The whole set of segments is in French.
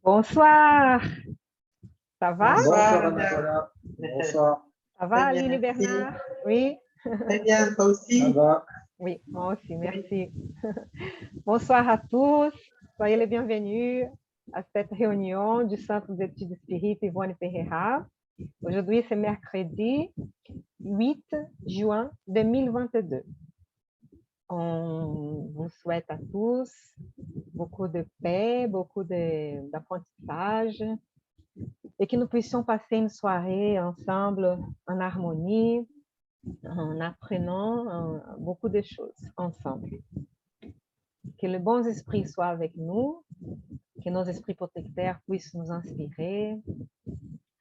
Bonsoir, ça va? Bonsoir, Anna-Paula. Bonsoir. Ça va, Très bien, Aline et merci. Bernard? Oui? Très bien, toi aussi. Ça va? Oui, moi aussi, merci. Bonsoir à tous, soyez les bienvenus à cette réunion du Centre d'études spirites Yvonne Pereira. Aujourd'hui, c'est mercredi 8 juin 2022. On vous souhaite à tous beaucoup de paix, beaucoup d'apprentissage et que nous puissions passer une soirée ensemble en harmonie, en apprenant beaucoup de choses ensemble. Que le bon esprit soit avec nous, que nos esprits protecteurs puissent nous inspirer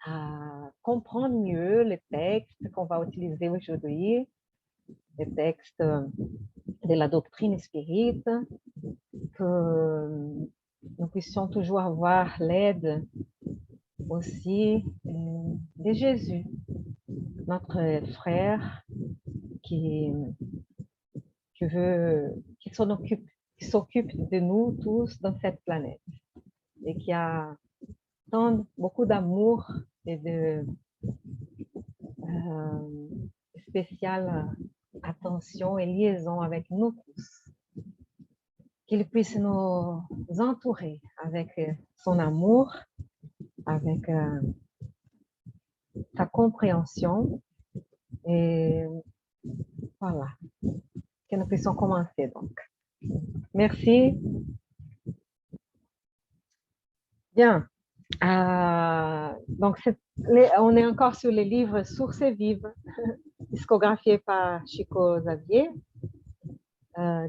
à comprendre mieux les textes qu'on va utiliser aujourd'hui, les textes de la doctrine spirite, que nous puissions toujours avoir l'aide aussi de Jésus, notre frère qui s'occupe de nous tous dans cette planète et qui a beaucoup d'amour et de spéciale attention et liaison avec nous tous. Qu'il puisse nous entourer avec son amour, avec sa compréhension et voilà, que nous puissions commencer donc. Merci. Bien. Donc, on est encore sur les livres Sources vives, discographiés par Chico Xavier,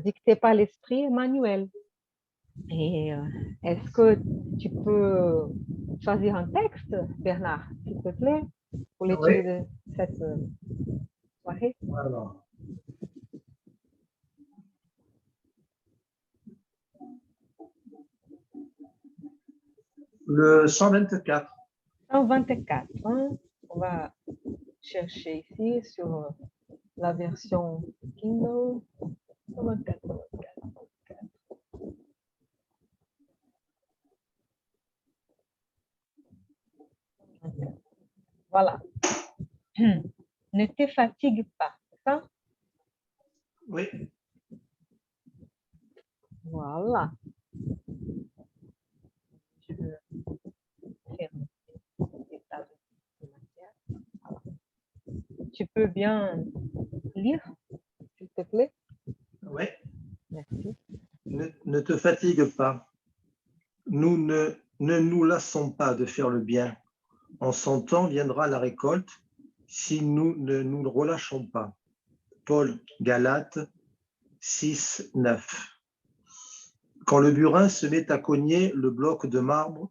dictés par l'esprit Emmanuel. Et est-ce que tu peux choisir un texte, Bernard, s'il te plaît, pour l'étude de cette soirée? Alors. Le 124. 124. Hein? On va chercher ici sur la version Kindle. 124, 124. Voilà. Ne te fatigue pas, c'est ça? Oui. Voilà. Je veux fermer les tables de matière. Voilà. Tu peux bien lire, s'il te plaît? Oui. Merci. Ne te fatigue pas. Nous ne nous lassons pas de faire le bien. En son temps viendra la récolte si nous ne nous relâchons pas. Paul, Galates 6, 9. Quand le burin se met à cogner le bloc de marbre,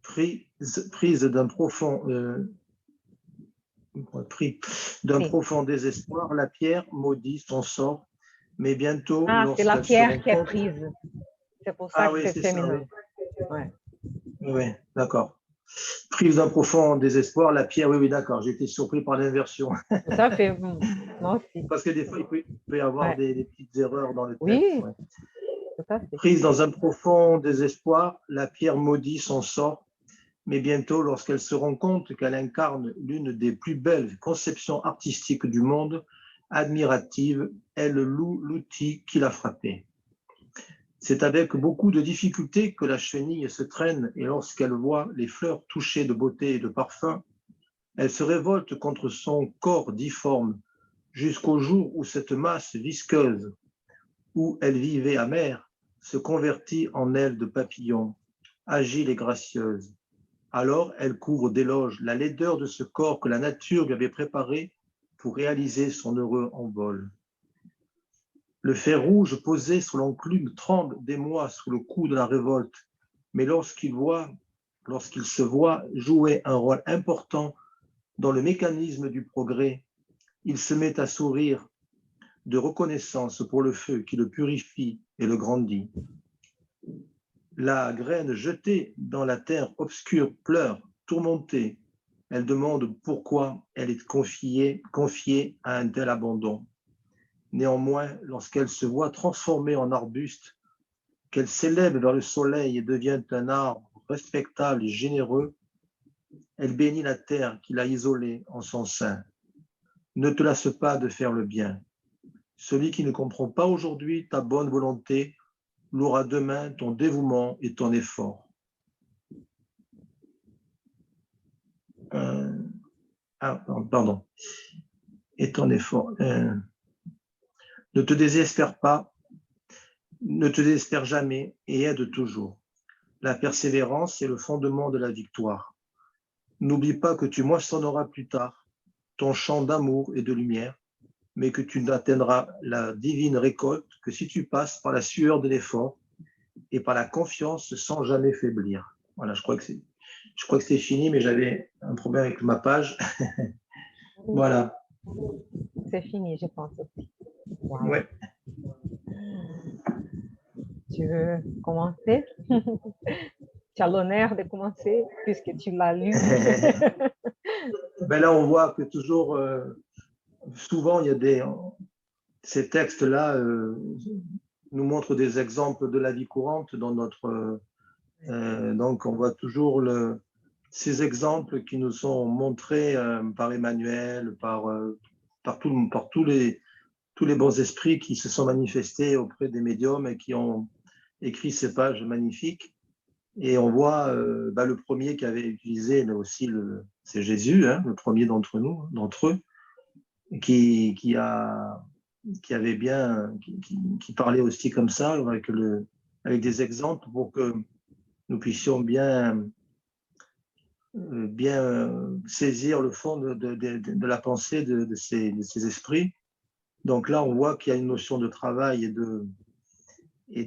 prise d'un profond désespoir, la pierre maudit son sort, mais bientôt, c'est la pierre qui est rencontre... prise. C'est pour ça que c'est féminin. Ouais. Oui, d'accord. Prise d'un profond désespoir, la pierre, oui, d'accord, j'ai été surpris par l'inversion. Ça fait, moi aussi. Parce que des fois, il peut y avoir des petites erreurs dans le texte. Oui, tout à fait. Prise dans un profond désespoir, la pierre maudit son sort, mais bientôt, lorsqu'elle se rend compte qu'elle incarne l'une des plus belles conceptions artistiques du monde, admirative, elle loue l'outil qui l'a frappée. C'est avec beaucoup de difficultés que la chenille se traîne et lorsqu'elle voit les fleurs touchées de beauté et de parfum, elle se révolte contre son corps difforme jusqu'au jour où cette masse visqueuse, où elle vivait amère, se convertit en aile de papillon, agile et gracieuse. Alors elle couvre d'éloges la laideur de ce corps que la nature lui avait préparé pour réaliser son heureux envol. Le fer rouge posé sur l'enclume tremble d'émoi sous le coup de la révolte, mais lorsqu'il se voit jouer un rôle important dans le mécanisme du progrès, il se met à sourire de reconnaissance pour le feu qui le purifie et le grandit. La graine jetée dans la terre obscure pleure, tourmentée. Elle demande pourquoi elle est confiée à un tel abandon. Néanmoins, lorsqu'elle se voit transformée en arbuste, qu'elle s'élève vers le soleil et devient un arbre respectable et généreux, elle bénit la terre qu'il a isolée en son sein. Ne te lasse pas de faire le bien. Celui qui ne comprend pas aujourd'hui ta bonne volonté l'aura demain ton dévouement et ton effort. Pardon. Et ton effort. Ne te désespère pas, ne te désespère jamais et aide toujours. La persévérance est le fondement de la victoire. N'oublie pas que tu moissonneras plus tard ton champ d'amour et de lumière, mais que tu n'atteindras la divine récolte que si tu passes par la sueur de l'effort et par la confiance sans jamais faiblir. Voilà, je crois que c'est fini, mais j'avais un problème avec ma page. Voilà. C'est fini, je pense aussi. Wow. Ouais. Tu veux commencer? Tu as l'honneur de commencer puisque tu l'as lu. Ben là, on voit que toujours, souvent, il y a ces textes-là nous montrent des exemples de la vie courante dans notre. Donc, on voit toujours ces exemples qui nous sont montrés par Emmanuel, par tous les bons esprits qui se sont manifestés auprès des médiums et qui ont écrit ces pages magnifiques. Et on voit le premier qui avait utilisé, mais aussi c'est Jésus, hein, le premier d'entre eux, qui avait bien, qui parlait aussi comme ça, avec des exemples pour que nous puissions bien saisir le fond de la pensée de ces esprits. Donc là, on voit qu'il y a une notion de travail et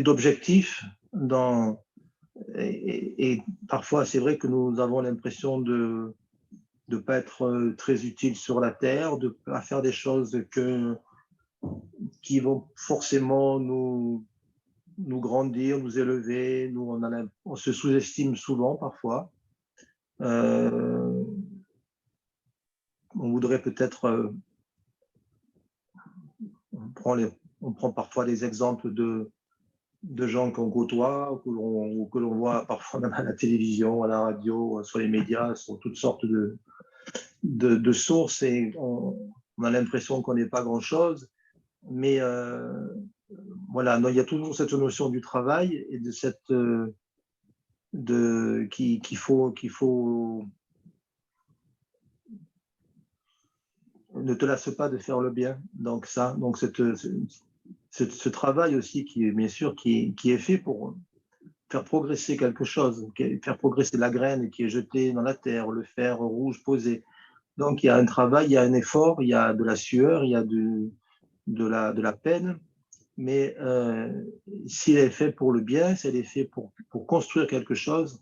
d'objectif et parfois c'est vrai que nous avons l'impression de ne pas être très utile sur la terre, de pas faire des choses qui vont forcément nous grandir, nous élever. Nous, on se sous-estime souvent parfois. On voudrait peut-être, on prend parfois des exemples de gens qu'on côtoie ou que l'on voit parfois même à la télévision, à la radio, sur les médias, sur toutes sortes de sources et on a l'impression qu'on n'est pas grand-chose. Mais voilà, non, il y a toujours cette notion du travail et qu'il faut ne te lasse pas de faire le bien. Donc ce travail aussi qui est bien sûr qui est fait pour faire progresser quelque chose, faire progresser la graine qui est jetée dans la terre, le fer rouge posé. Donc il y a un travail, il y a un effort, il y a de la sueur, il y a de la peine, mais s'il est fait pour le bien, s'il est fait pour construire quelque chose,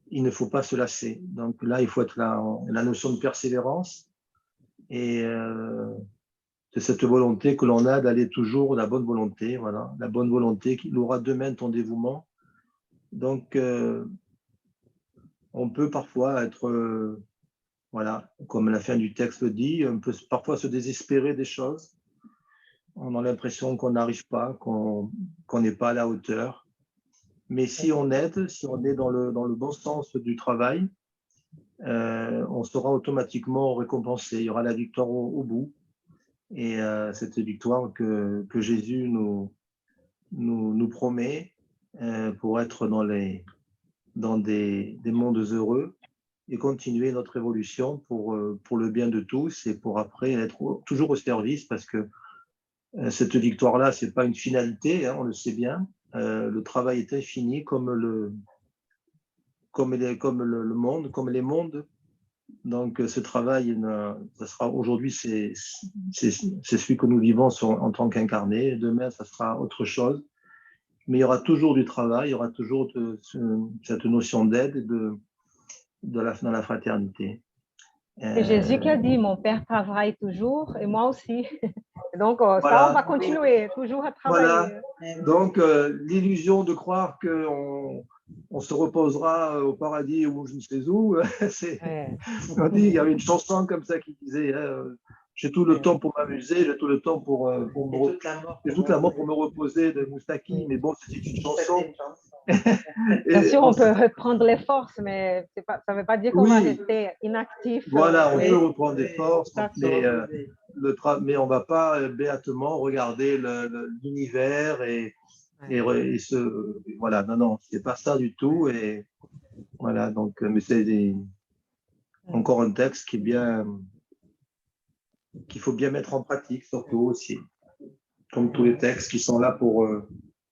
il ne faut pas se lasser. Donc là, il faut être la notion de persévérance et de cette volonté que l'on a d'aller toujours, la bonne volonté, voilà, la bonne volonté qui aura demain ton dévouement. Donc, on peut parfois être, voilà, comme la fin du texte le dit, on peut parfois se désespérer des choses. On a l'impression qu'on n'arrive pas, qu'on n'est pas à la hauteur. Mais si on aide, si on est dans le bon sens du travail, on sera automatiquement récompensé. Il y aura la victoire au bout. Et cette victoire que Jésus nous promet pour être dans des mondes heureux et continuer notre évolution pour le bien de tous et pour après être toujours au service parce que cette victoire-là, ce n'est pas une finalité, hein, on le sait bien. Le travail est infini comme le monde, comme les mondes. Donc, ce travail, ça sera aujourd'hui, c'est celui que nous vivons en tant qu'incarnés. Demain, ça sera autre chose. Mais il y aura toujours du travail, il y aura toujours cette notion d'aide dans la fraternité. C'est Jésus qui a dit, mon Père travaille toujours et moi aussi. Donc, voilà. Ça, on va continuer toujours à travailler. Voilà. Donc, l'illusion de croire qu'on se reposera au paradis ou je ne sais où, on dit, il y avait une chanson comme ça qui disait, j'ai tout le temps pour m'amuser, j'ai tout le temps pour j'ai toute la mort pour me reposer de Moustaki, mais bon, c'est une chanson. Bien sûr, on peut reprendre les forces, mais ça ne veut pas dire qu'on va rester inactif. Voilà, on peut reprendre des forces, mais on ne va pas béatement regarder l'univers et voilà, non, c'est pas ça du tout. Et voilà, donc, mais c'est encore un texte qu'il faut bien mettre en pratique, surtout aussi, comme tous les textes qui sont là pour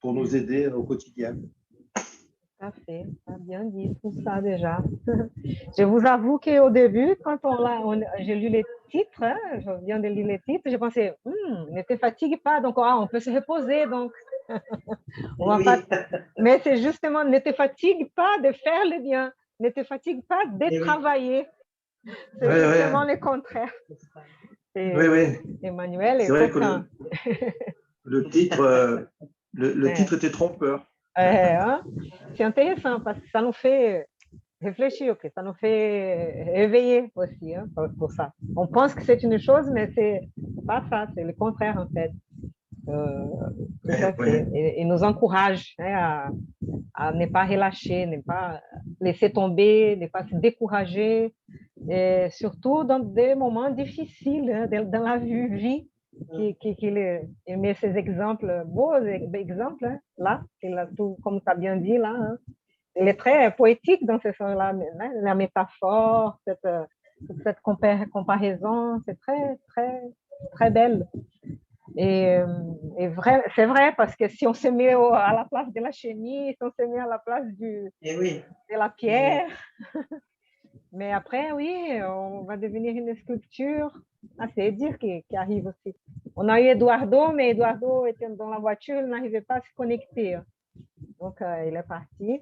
nous aider au quotidien. Parfait, tu as bien dit tout ça déjà. Je vous avoue qu'au début, quand j'ai lu les titres, je viens de lire les titres, j'ai pensé, ne te fatigue pas, donc on peut se reposer, donc on va pas... Mais c'est justement, ne te fatigue pas de faire le bien, ne te fatigue pas de travailler. C'est justement le contraire. Emmanuel est coquin. Le titre était trompeur. C'est intéressant parce que ça nous fait réfléchir, ça nous fait réveiller aussi pour ça. On pense que c'est une chose, mais c'est pas ça, c'est le contraire en fait. Et nous encourage à ne pas relâcher, ne pas laisser tomber, ne pas se décourager, et surtout dans des moments difficiles dans la vie. Il met ces exemples, beaux exemples, là, tout, comme tu as bien dit, là. Il est très poétique dans ce sens-là, la métaphore, cette comparaison, c'est très, très, très belle. Et c'est vrai, parce que si on se met à la place de la chenille, si on se met à la place de la pierre, mais après, oui, on va devenir une sculpture. C'est dire qui arrive aussi. On a eu Eduardo, mais Eduardo était dans la voiture, il n'arrivait pas à se connecter. Donc, il est parti.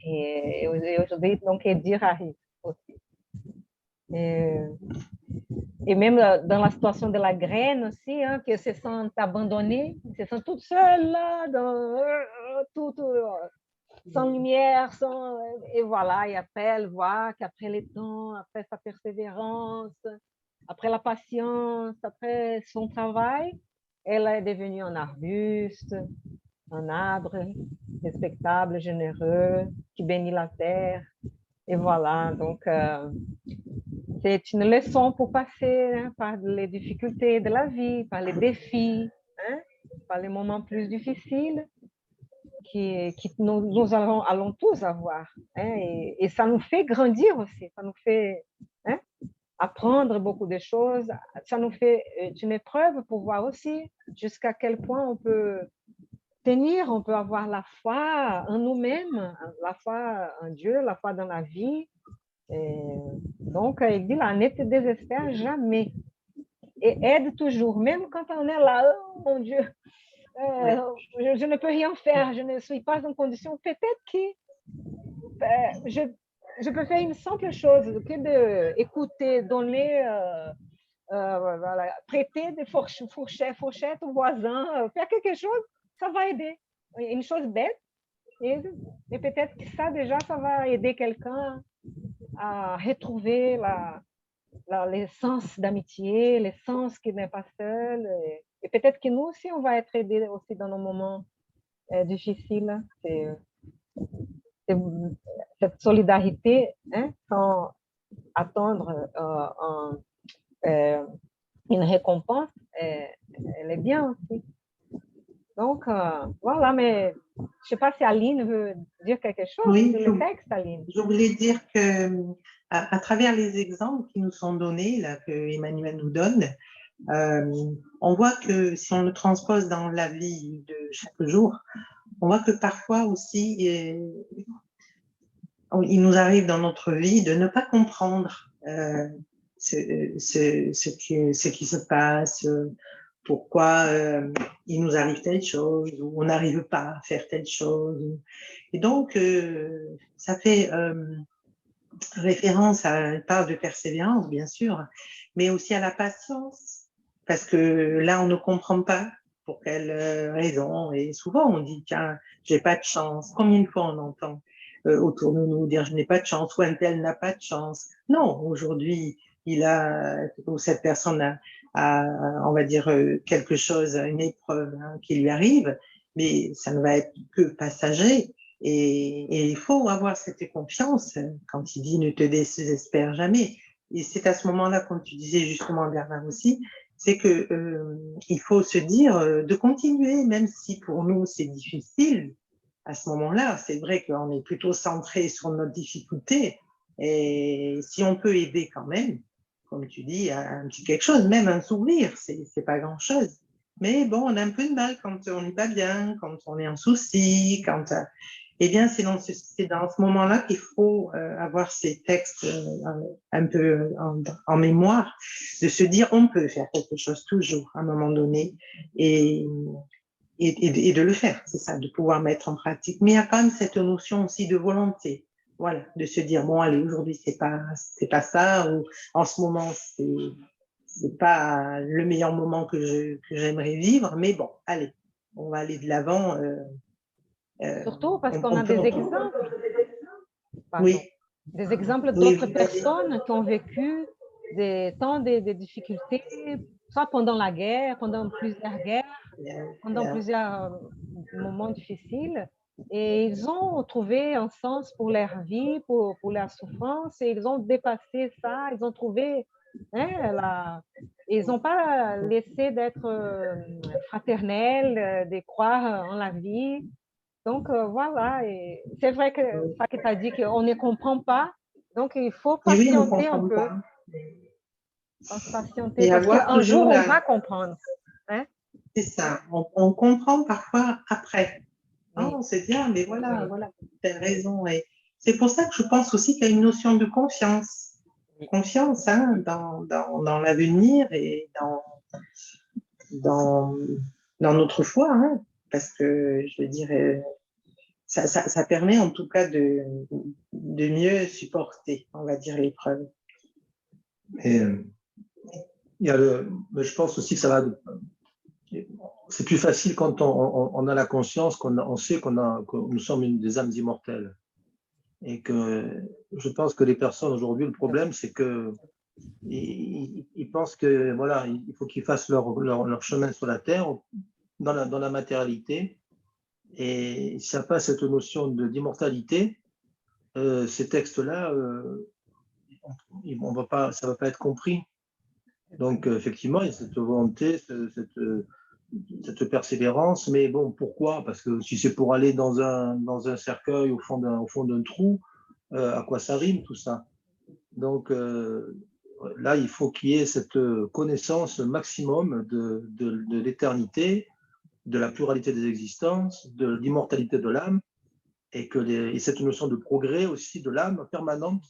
Et aujourd'hui, donc, Edir arrive aussi. Et même dans la situation de la graine aussi, que se sentent abandonnés, se sentent toutes seules là, sans lumière, et voilà, et après elle voit qu'après le temps, après sa persévérance, après la patience, après son travail, elle est devenue un arbuste, un arbre respectable, généreux, qui bénit la terre. Et voilà, donc c'est une leçon pour passer par les difficultés de la vie, par les défis, par les moments plus difficiles que nous allons tous avoir. Et ça nous fait grandir aussi, ça nous fait apprendre beaucoup de choses, ça nous fait une épreuve pour voir aussi jusqu'à quel point on peut tenir, on peut avoir la foi en nous-mêmes, la foi en Dieu, la foi dans la vie. Donc, il dit là, ne te désespère jamais et aide toujours, même quand on est là, oh mon Dieu, je ne peux rien faire, je ne suis pas en condition. Peut-être que je peux faire une simple chose, que d'écouter, donner, voilà, prêter des fourchettes au voisin, faire quelque chose, ça va aider. Une chose bête, et peut-être que ça déjà, ça va aider quelqu'un à retrouver l'essence d'amitié, l'essence qui n'est pas seul. Et peut-être que nous aussi, on va être aidés aussi dans nos moments difficiles. Cette solidarité, sans attendre une récompense, elle est bien aussi. Donc, voilà, mais je ne sais pas si Aline veut dire quelque chose sur le texte, Aline. Je voulais dire que à travers les exemples qui nous sont donnés, là, que Emmanuel nous donne, on voit que si on le transpose dans la vie de chaque jour, on voit que parfois aussi, il nous arrive dans notre vie de ne pas comprendre ce qui se passe, pourquoi il nous arrive telle chose, ou on n'arrive pas à faire telle chose. Et donc, ça fait référence à une part de persévérance, bien sûr, mais aussi à la patience, parce que là, on ne comprend pas pour quelle raison. Et souvent, on dit, tiens, j'ai pas de chance. Combien de fois on entend autour de nous dire, je n'ai pas de chance, ou un tel n'a pas de chance. Non, aujourd'hui, ou cette personne on va dire, quelque chose, une épreuve qui lui arrive, mais ça ne va être que passager. Et il faut avoir cette confiance quand il dit ne te désespère jamais. Et c'est à ce moment-là, comme tu disais justement, Bernard aussi, c'est que il faut se dire de continuer, même si pour nous c'est difficile. À ce moment-là, c'est vrai qu'on est plutôt centré sur notre difficulté. Et si on peut aider quand même, comme tu dis, un petit quelque chose, même un sourire, c'est pas grand-chose. Mais bon, on a un peu de mal quand on n'est pas bien, quand on est en souci, quand eh bien, c'est dans ce moment-là qu'il faut avoir ces textes un peu en mémoire, de se dire on peut faire quelque chose toujours à un moment donné et, et de le faire, c'est ça, de pouvoir mettre en pratique. Mais il y a quand même cette notion aussi de volonté, voilà, de se dire bon allez, aujourd'hui c'est pas ça, ou en ce moment c'est pas le meilleur moment que j'aimerais vivre, mais bon, allez, on va aller de l'avant. Surtout parce qu'on a des exemples, pardon, oui, des exemples oui, d'autres personnes qui ont vécu tant de difficultés, soit pendant la guerre, pendant plusieurs guerres, pendant plusieurs moments difficiles. Et ils ont trouvé un sens pour leur vie, pour leur souffrance, et ils ont dépassé ça, ils ont trouvé, ils n'ont pas laissé d'être fraternels, de croire en la vie. Donc, voilà, et c'est vrai que ça que tu as dit qu'on ne comprend pas, donc il faut et oui, on ne patienter un comprend peu, pas. patienter, Et parce avoir qu'un jour, toujours on va comprendre. Hein? c'est ça, on comprend parfois après. Hein, Oui, on se dit, ah, mais voilà, oui, voilà, tu as raison. Et c'est pour ça que je pense aussi qu'il y a une notion de confiance. oui. Confiance hein, dans l'avenir et dans, dans notre foi. Hein, parce que, je veux dire, ça permet en tout cas de mieux supporter, on va dire, l'épreuve. Et il y a mais je pense aussi que ça va. C'est plus facile quand on a la conscience, on sait que nous sommes des âmes immortelles. Et que je pense que les personnes aujourd'hui, le problème, c'est que ils pensent que voilà, il faut qu'ils fassent leur chemin sur la terre, dans la matérialité. Et s'il n'y a pas cette notion d'immortalité, ces textes-là, ça ne va pas être compris. Donc, effectivement, il y a cette volonté, cette persévérance, mais bon, pourquoi? Parce que si c'est pour aller dans un cercueil au fond d'un trou, à quoi ça rime tout ça? Donc, là, il faut qu'il y ait cette connaissance maximum de l'éternité, de la pluralité des existences, de l'immortalité de l'âme, et cette notion de progrès aussi de l'âme permanente.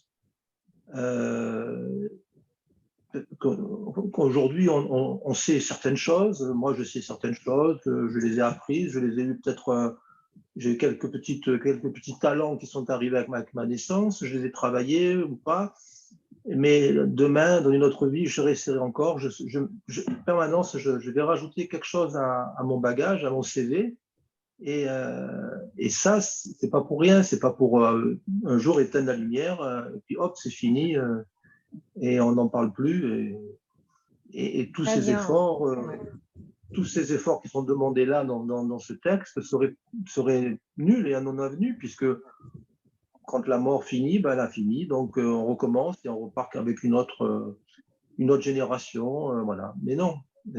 Qu'aujourd'hui, on sait certaines choses. Moi, je sais certaines choses, je les ai apprises, je les ai eues peut-être. J'ai quelques petits talents qui sont arrivés avec ma naissance, je les ai travaillés ou pas. Mais demain, dans une autre vie, je resterai encore. En permanence, je vais rajouter quelque chose à mon bagage, à mon CV. Et ça, c'est pas pour rien. C'est pas pour un jour éteindre la lumière, et puis hop, c'est fini, et on n'en parle plus. Et tous Très ces bien. efforts, Ouais. tous ces efforts qui sont demandés là dans ce texte seraient nuls et à non avenus, puisque quand la mort finit, ben, elle a fini. Donc on recommence et on repart avec une autre génération. Voilà. Mais non,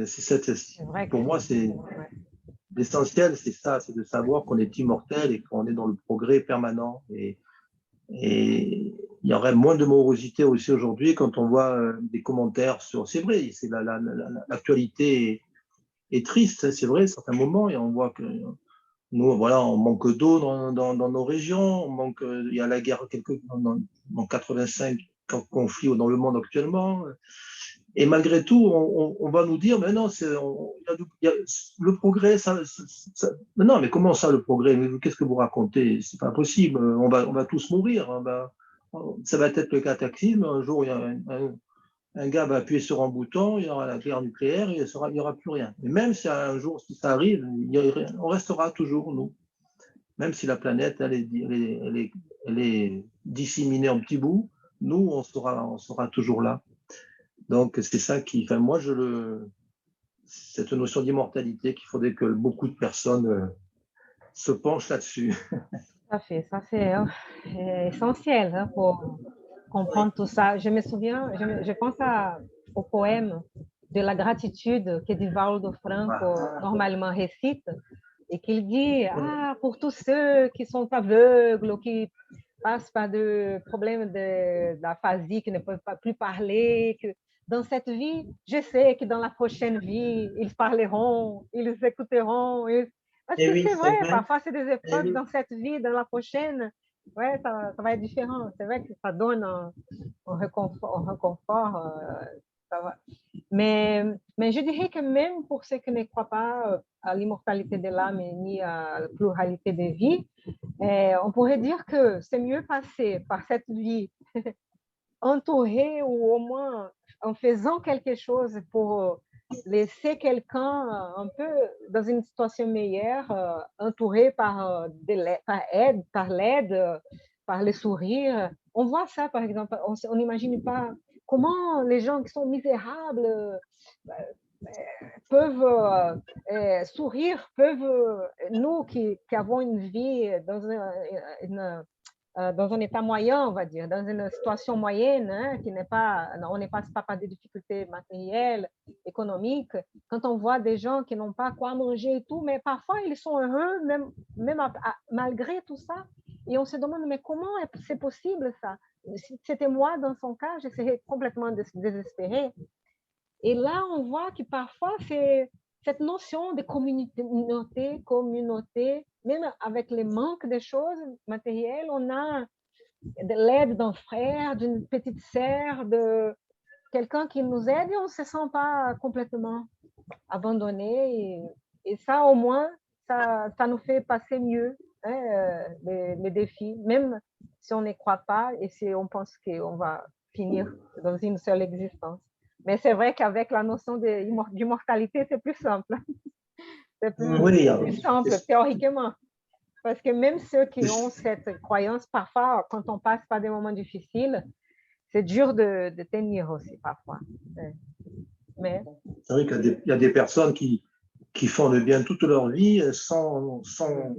C'est vrai que pour moi, c'est ouais. l'essentiel, c'est ça, c'est de savoir qu'on est immortel et qu'on est dans le progrès permanent. Et il y aurait moins de morosité aussi aujourd'hui quand on voit des commentaires sur. C'est vrai, l'actualité est triste, c'est vrai, à certains moments, et on voit que nous, voilà, on manque d'eau dans nos régions, il y a la guerre dans 85 conflits dans le monde actuellement. Et malgré tout, on va nous dire, mais non, le progrès, mais non, mais comment ça le progrès? Qu'est-ce que vous racontez? C'est pas possible, on va tous mourir. Ça va être le cataclysme. Un jour, il y a un gars va appuyer sur un bouton, il y aura la guerre nucléaire, il n'y aura plus rien. Mais même si un jour, si ça arrive, on restera toujours, nous. Même si la planète, elle est disséminée en petits bouts, nous, on sera toujours là. Donc, c'est ça qui, enfin, moi, cette notion d'immortalité qu'il faudrait que beaucoup de personnes se penchent là-dessus. Ça c'est essentiel hein, pour comprendre tout ça. Je me souviens, je pense au poème de la gratitude que Divaldo Franco normalement récite et qu'il dit pour tous ceux qui sont aveugles ou qui passent par des problèmes d'aphasie, qui ne peuvent pas plus parler, que dans cette vie, je sais que dans la prochaine vie, ils parleront, ils écouteront. Parce que oui, c'est vrai, vrai. parfois c'est des épreuves Oui. dans cette vie, dans la prochaine, ouais, ça va être différent. C'est vrai que ça donne un réconfort ça va. Mais je dirais que même pour ceux qui ne croient pas à l'immortalité de l'âme ni à la pluralité des vies, on pourrait dire que c'est mieux passer par cette vie entouré ou au moins en faisant quelque chose pour laisser quelqu'un un peu dans une situation meilleure, entouré par l'aide, par les sourires. On voit ça, par exemple, on n'imagine pas comment les gens qui sont misérables peuvent sourire, nous qui avons une vie dans un état moyen, on va dire, dans une situation moyenne, hein, on ne passe pas par des difficultés matérielles, économiques. Quand on voit des gens qui n'ont pas quoi manger et tout, mais parfois ils sont heureux, même malgré tout ça. Et on se demande, mais comment c'est possible ça? Si c'était moi dans son cas, je serais complètement désespérée. Et là, on voit que parfois, c'est cette notion de communauté, même avec les manques des choses matérielles, on a de l'aide d'un frère, d'une petite sœur, de quelqu'un qui nous aide et on ne se sent pas complètement abandonné. Et ça, au moins, ça nous fait passer mieux hein, les défis, même si on ne croit pas et si on pense qu'on va finir dans une seule existence. Mais c'est vrai qu'avec la notion d'immortalité, c'est plus simple. C'est plus simple théoriquement. Parce que même ceux qui ont cette croyance, parfois, quand on passe par des moments difficiles, c'est dur de tenir aussi parfois. Mais... C'est vrai qu'il y a des personnes qui font le bien toute leur vie sans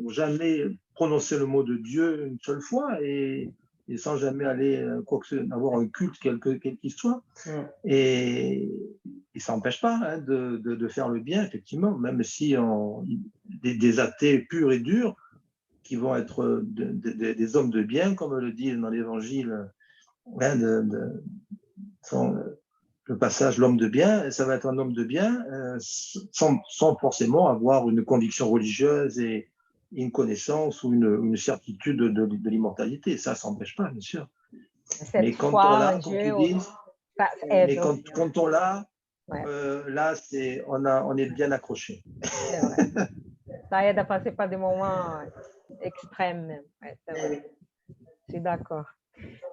jamais prononcer le mot de Dieu une seule fois et sans jamais aller avoir un culte quel qu'il soit. Et ça n'empêche pas hein, de faire le bien, effectivement, même si des athées purs et durs qui vont être des hommes de bien, comme le dit dans l'Évangile, hein, le passage l'homme de bien, ça va être un homme de bien sans forcément avoir une conviction religieuse et une connaissance ou une certitude de l'immortalité. Ça n'empêche pas, bien sûr. Mais quand on l'a, comme tu dis, mais quand on l'a, là, on est bien accroché. Ça aide à passer par des moments extrêmes même. Ouais, c'est vrai. Je suis d'accord.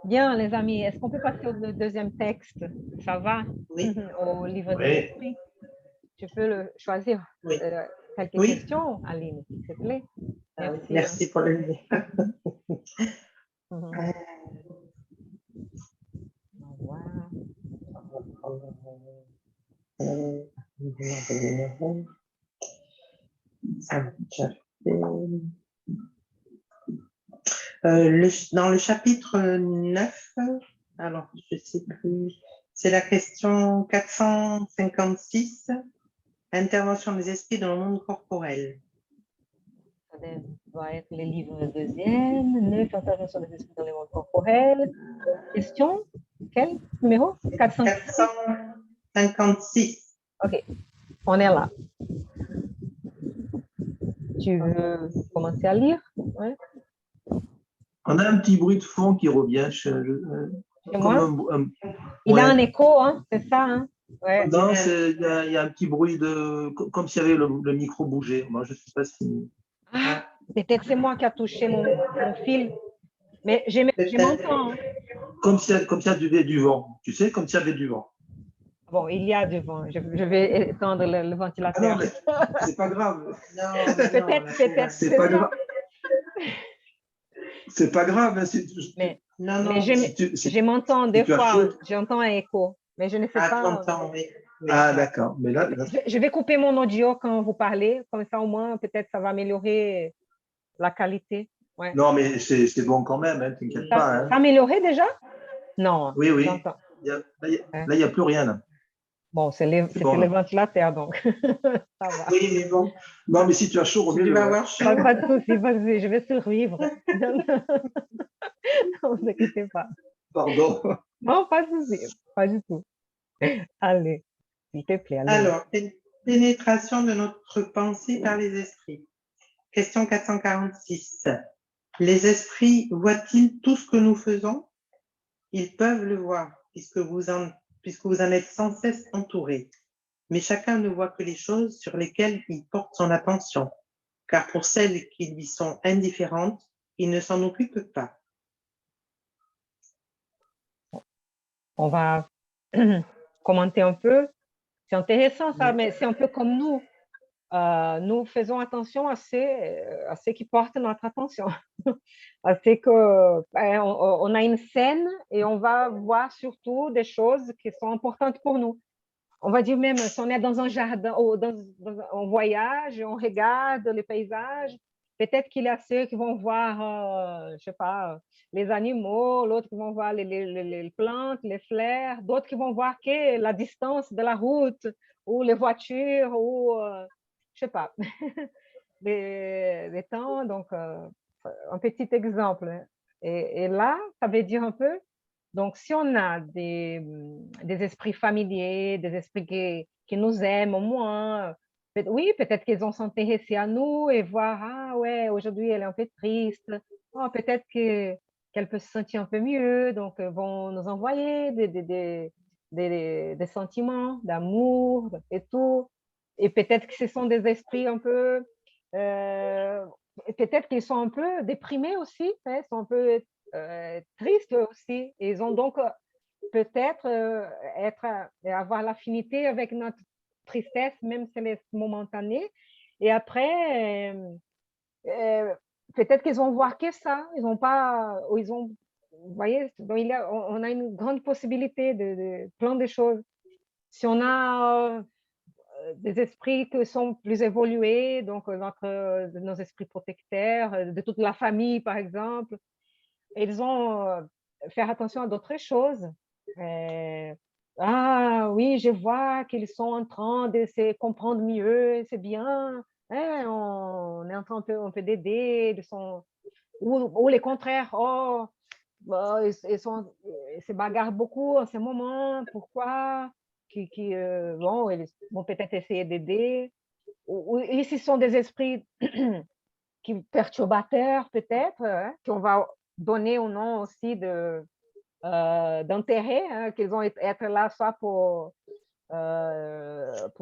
Bien, les amis, est-ce qu'on peut passer au deuxième texte? Ça va? Oui. Au livre de l'esprit. Tu peux choisir quelques questions, Aline, s'il te plaît. Merci. Merci pour le lien. On va voir. Dans le chapitre 9, alors je ne sais plus, c'est la question 456, intervention des esprits dans le monde corporel. Ça doit être le livre deuxième, 9, intervention des esprits dans le monde corporel. Question, quel numéro? 456. Ok, on est là. Tu veux commencer à lire? Ouais. On a un petit bruit de fond qui revient. Chez moi? Il a un écho, hein, c'est ça. Hein? Ouais. Non, il y a un petit bruit comme s'il y avait le micro bougé. Moi, je ne sais pas si. Peut-être c'est moi qui a touché mon fil. Mais je m'entends. Hein. Comme s'il y avait du vent. Tu sais, comme s'il y avait du vent. Bon, il y a du vent. Je vais étendre le ventilateur. Ah non, mais c'est pas grave. Peut-être. C'est pas grave. C'est pas grave. Mais je m'entends des fois. J'entends un écho. mais je ne sais À pas. 30 ans, oui. Oui. Ah, d'accord. Mais là, Je vais couper mon audio quand vous parlez, comme ça au moins peut-être ça va améliorer la qualité. Ouais. non, mais c'est bon quand même, hein, t'inquiète Ça, pas. ça Hein. a amélioré déjà? Non, Oui, oui. j'entends. Hein. Là, il n'y a plus rien. Là. Bon, C'est c'était bon. le Là. ventilateur, donc ça va. Oui, mais bon, Non, mais si tu as chaud, tu vas remets-le. Hein. avoir chaud. Pas de souci, pas de souci, je vais survivre. Ne vous inquiétez pas. Pardon. Non, pas de souci, pas du tout. Allez, s'il te plaît, allez. Alors, pénétration de notre pensée par les esprits. Question 446. Les esprits voient-ils tout ce que nous faisons? Ils peuvent le voir, puisque vous en êtes sans cesse entourés. Mais chacun ne voit que les choses sur lesquelles il porte son attention, car pour celles qui lui sont indifférentes, il ne s'en occupe pas. On va commenter un peu. C'est intéressant ça, mais c'est un peu comme nous. Nous faisons attention à ce qui porte notre attention. À ce que, on a une scène et on va voir surtout des choses qui sont importantes pour nous. On va dire même, si on est dans un jardin ou dans un voyage, on regarde les paysages, peut-être qu'il y a ceux qui vont voir, je sais pas, les animaux, l'autre qui vont voir les plantes, les fleurs, d'autres qui vont voir que la distance de la route ou les voitures ou, je sais pas, les temps. Donc, un petit exemple. Hein. Et là, ça veut dire un peu donc, si on a des esprits familiers, des esprits qui nous aiment au moins, oui, peut-être qu'ils vont s'intéresser à nous et voir, ah ouais, aujourd'hui elle est un peu triste, oh, peut-être qu'elle peut se sentir un peu mieux, donc vont nous envoyer des sentiments d'amour et tout. Et peut-être que ce sont des esprits un peu, euh, peut-être qu'ils sont un peu déprimés aussi, hein, sont un peu tristes aussi. Ils ont donc peut-être avoir l'affinité avec notre tristesse, même si elle est momentanée. Et après, euh, peut-être qu'ils vont voir que ça. Ils ont pas, ou ils ont, vous voyez, donc on a une grande possibilité de plein de choses. Si on a des esprits qui sont plus évolués, donc nos esprits protecteurs, de toute la famille, par exemple, ils ont faire attention à d'autres choses. Euh, ah oui, je vois qu'ils sont en train de se comprendre mieux, c'est bien. Hein, on est en train un peu d'aider, ou les contraires. Oh, bah, ils se bagarrent beaucoup en ce moment. Pourquoi? Bon, ils vont peut-être essayer d'aider. Et ce sont des esprits perturbateurs, peut-être, hein, qu'on va donner au nom aussi d'intérêt, hein, qu'ils vont être là soit pour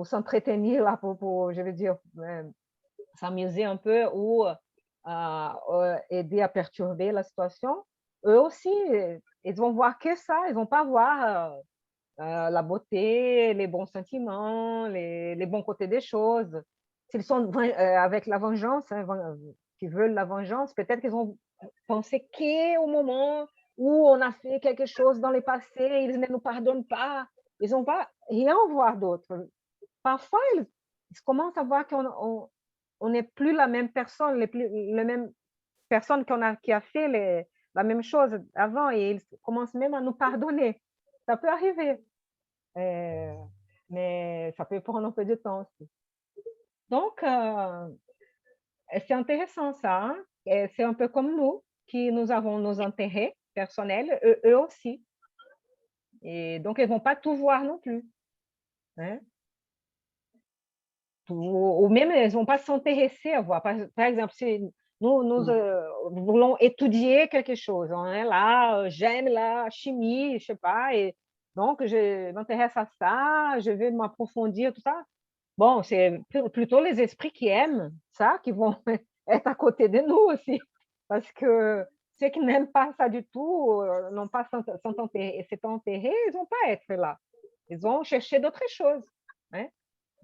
s'entretenir, là, je veux dire, s'amuser un peu ou aider à perturber la situation. Eux aussi, ils vont voir que ça, ils vont pas voir la beauté, les bons sentiments, les bons côtés des choses. S'ils sont avec la vengeance, hein, qui veulent la vengeance, peut-être qu'ils vont penser qu'au moment où on a fait quelque chose dans le passé, ils ne nous pardonnent pas. Ils n'ont pas rien à voir d'autre. Parfois, ils commencent à voir qu'on n'est plus la même personne, la même personne qui a fait la même chose avant et ils commencent même à nous pardonner. Ça peut arriver. Mais ça peut prendre un peu de temps aussi. Donc, c'est intéressant ça. Hein. C'est un peu comme nous, qui nous avons nos intérêts personnels, eux aussi. Et donc, ils ne vont pas tout voir non plus. Hein. Ou même, ils ne vont pas s'intéresser à voir. Par exemple, si nous voulons étudier quelque chose, on est là, j'aime la chimie, je ne sais pas, et donc je m'intéresse à ça, je veux m'approfondir, tout ça. Bon, c'est plutôt les esprits qui aiment ça qui vont être à côté de nous aussi. Parce que ceux qui n'aiment pas ça du tout, n'ont pas s'est enterré, ils vont pas être là. Ils vont chercher d'autres choses, hein,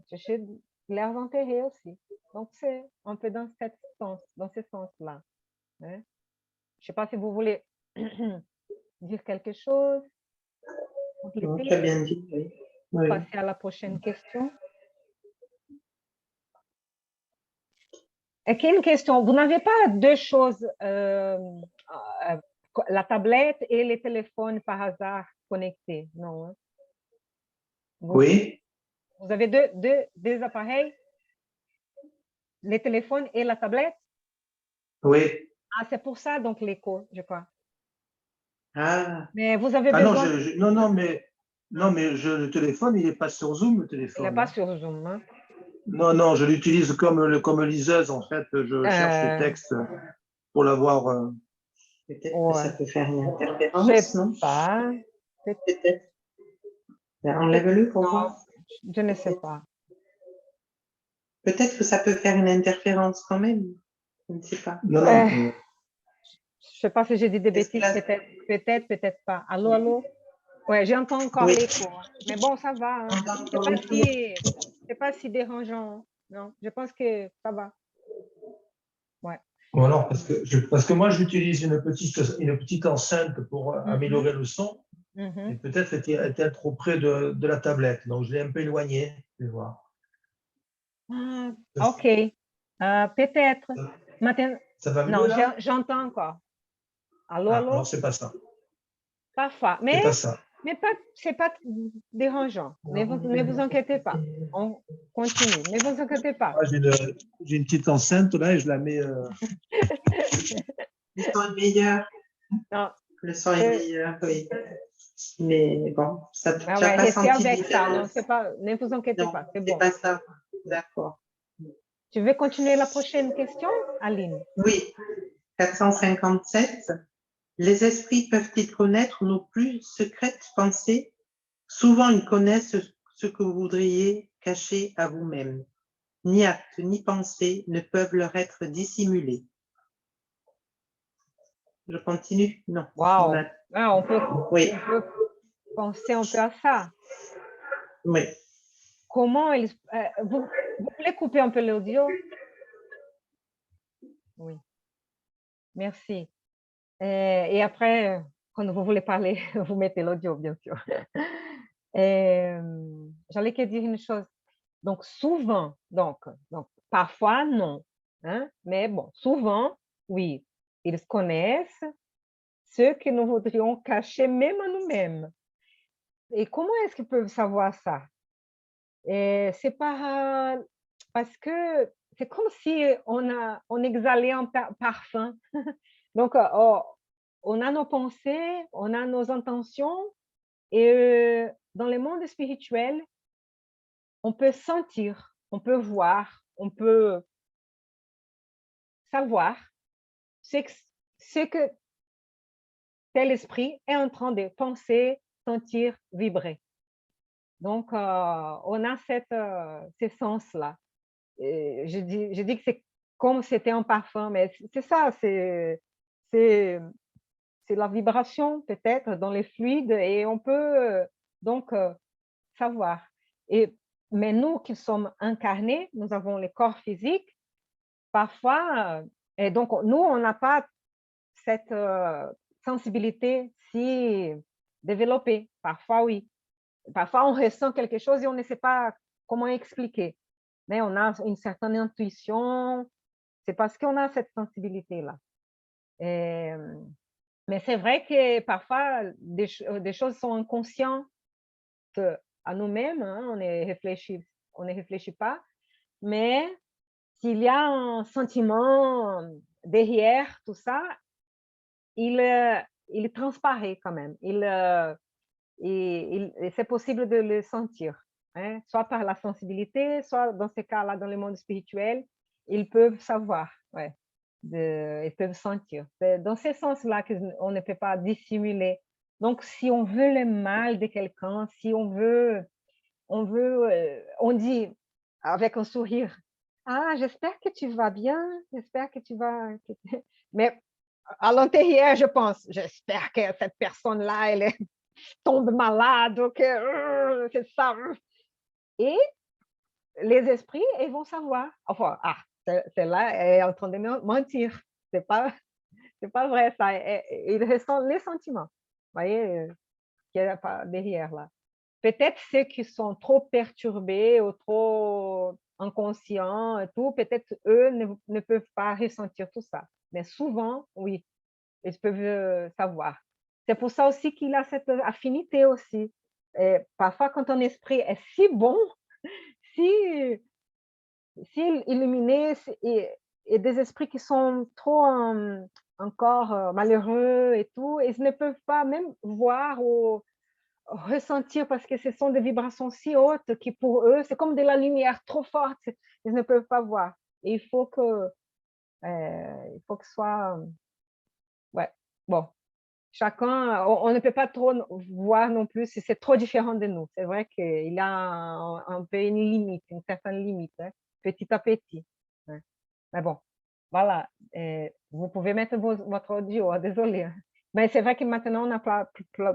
chercher leurs intérêts aussi. Donc, c'est un peu dans ce sens-là. Hein. Je ne sais pas si vous voulez dire quelque chose. compléter. Très bien dit, oui. Oui. Passer à la prochaine question. Et une question, vous n'avez pas deux choses, la tablette et les téléphones par hasard connectés, non? Hein? Oui, Vous avez deux appareils, les téléphones et la tablette? oui. Ah, c'est pour ça donc l'écho, je crois. Ah, Mais vous avez Ah non, besoin, non, mais le téléphone, il n'est pas sur Zoom, le il n'est téléphone. pas Hein. sur Zoom. Hein? Non, non, je l'utilise comme liseuse, en fait. Je cherche le texte pour l'avoir. peut-être que Ouais. ça peut faire une Je interférence, sais non? pas. Peut-être. Enlève-le pour Non, voir. je ne sais pas. Peut-être que ça peut faire une interférence quand même. Je ne sais pas. Non, Je non. ne sais pas si j'ai dit des Est-ce que bêtises, là- peut-être pas. Allô, allô? Ouais, j'entends encore Oui. l'écho. Hein. Mais bon, ça va. Hein. C'est pas si dérangeant. Hein. Non, je pense que ça va. Ouais. Ou alors, parce que moi, j'utilise une petite enceinte pour améliorer le son. Et Mhm. peut-être est-elle trop près de la tablette. Donc, je l'ai un peu éloignée. Je vais voir. Ah, ok. Peut-être. Maintenant, Ça va mieux, non, là? j'entends encore. Allô, Ah, alors, allô? c'est pas ça. Parfois. C'est pas ça. Mais c'est pas dérangeant. Ne vous inquiétez pas. On continue. Ne vous inquiétez pas. Ah, j'ai une petite enceinte, là, et je la mets... Le son est meilleur. Non, Le son est meilleur, oui. Mais bon, ça tu ah n'as ouais, pas restez senti avec ça. Non, différence. c'est pas, ne vous inquiétez Non, pas. C'est c'est bon. pas ça. D'accord. Tu veux continuer la prochaine question, Aline? Oui, 457. Les esprits peuvent-ils connaître nos plus secrètes pensées? Souvent, ils connaissent ce que vous voudriez cacher à vous-même. Ni actes ni pensées ne peuvent leur être dissimulés. Je continue? Non. Wow. Ah, Oui, on peut penser un peu à ça. oui. Comment ils... vous pouvez couper un peu l'audio? Oui, merci. Et après, quand vous voulez parler, vous mettez l'audio, bien sûr. J'allais que dire une chose. Donc, souvent, donc parfois, non. Hein? Mais bon, souvent, oui, ils connaissent ce que nous voudrions cacher même à nous-mêmes. Et comment est-ce qu'ils peuvent savoir ça? C'est parce que c'est comme si on exhalait un parfum. Donc, on a nos pensées, on a nos intentions, et dans le monde spirituel, on peut sentir, on peut voir, on peut savoir ce que tel esprit est en train de penser, sentir, vibrer. Donc, on a ce sens-là. Je dis que c'est comme c'était un parfum, mais c'est ça, c'est la vibration peut-être dans les fluides et on peut donc savoir. Mais nous qui sommes incarnés, nous avons le corps physique, parfois, et donc nous, on n'a pas cette sensibilité si développée. Parfois, oui. Parfois, on ressent quelque chose et on ne sait pas comment expliquer. Mais on a une certaine intuition, c'est parce qu'on a cette sensibilité-là. Mais c'est vrai que parfois, des choses sont inconscientes à nous-mêmes, hein, on ne réfléchit pas, mais s'il y a un sentiment derrière tout ça, il transparaît quand même. C'est possible de le sentir, hein, soit par la sensibilité, soit dans ces cas-là, dans le monde spirituel, ils peuvent savoir, ouais, ils peuvent sentir. C'est dans ce sens-là qu'on ne peut pas dissimuler. Donc, si on veut le mal de quelqu'un, si on dit avec un sourire, ah, j'espère que tu vas bien, j'espère que tu vas... Mais à l'intérieur, je pense, j'espère que cette personne-là, elle tombe malade, ou que c'est ça. Et les esprits, ils vont savoir. Enfin, ah, celle-là est en train de mentir. C'est pas vrai ça. Ils ressentent les sentiments. Vous voyez, qu'il y a derrière là. Peut-être ceux qui sont trop perturbés ou trop inconscients et tout, peut-être eux ne peuvent pas ressentir tout ça. Mais souvent, oui, ils peuvent savoir. C'est pour ça aussi qu'il a cette affinité aussi. Et parfois, quand ton esprit est si bon, si, si illuminé, et des esprits qui sont trop encore malheureux et tout, ils ne peuvent pas même voir ou ressentir parce que ce sont des vibrations si hautes qui pour eux, c'est comme de la lumière trop forte, ils ne peuvent pas voir. Et il faut que ce soit, ouais, bon, chacun, on ne peut pas trop voir non plus si c'est trop différent de nous. C'est vrai qu'il a un peu une limite, une certaine limite, hein, petit à petit. Hein. Mais bon, voilà. Vous pouvez mettre votre audio, désolé. Mais c'est vrai que maintenant, on n'a pas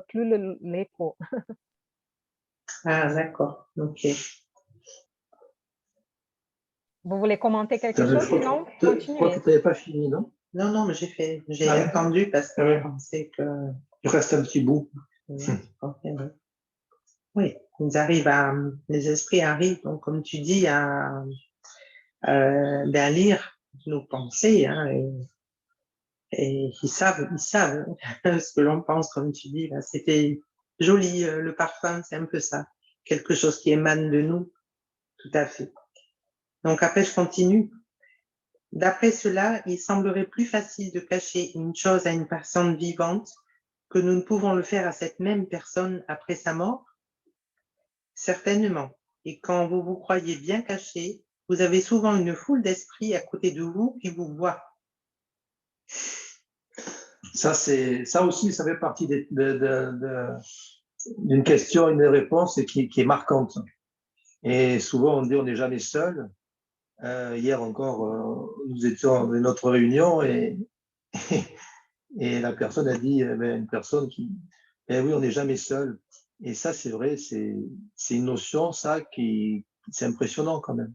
plus l'écho. Ah, d'accord. OK. Vous voulez commenter quelque Je chose? crois Sinon, je crois continuez. que tu n'avais pas fini, non? Non, non, mais j'ai Ah ouais. attendu parce que Ah ouais. je pensais que... Il reste un petit bout. Oui, les esprits arrivent, donc comme tu dis, à lire nos pensées, hein, et ils savent ce que l'on pense, comme tu dis. Là, c'était joli, le parfum, c'est un peu ça, quelque chose qui émane de nous, tout à fait. Donc après, je continue. D'après cela, il semblerait plus facile de cacher une chose à une personne vivante que nous ne pouvons le faire à cette même personne après sa mort? Certainement. Et quand vous vous croyez bien caché, vous avez souvent une foule d'esprits à côté de vous qui vous voient. Ça aussi, ça fait partie d'une question, une réponse qui est marquante. Et souvent, on dit on n'est jamais seul. Hier encore, nous étions dans notre réunion et la personne a dit, une personne qui, oui, on n'est jamais seul. Et ça, c'est vrai, c'est une notion, ça, c'est impressionnant quand même.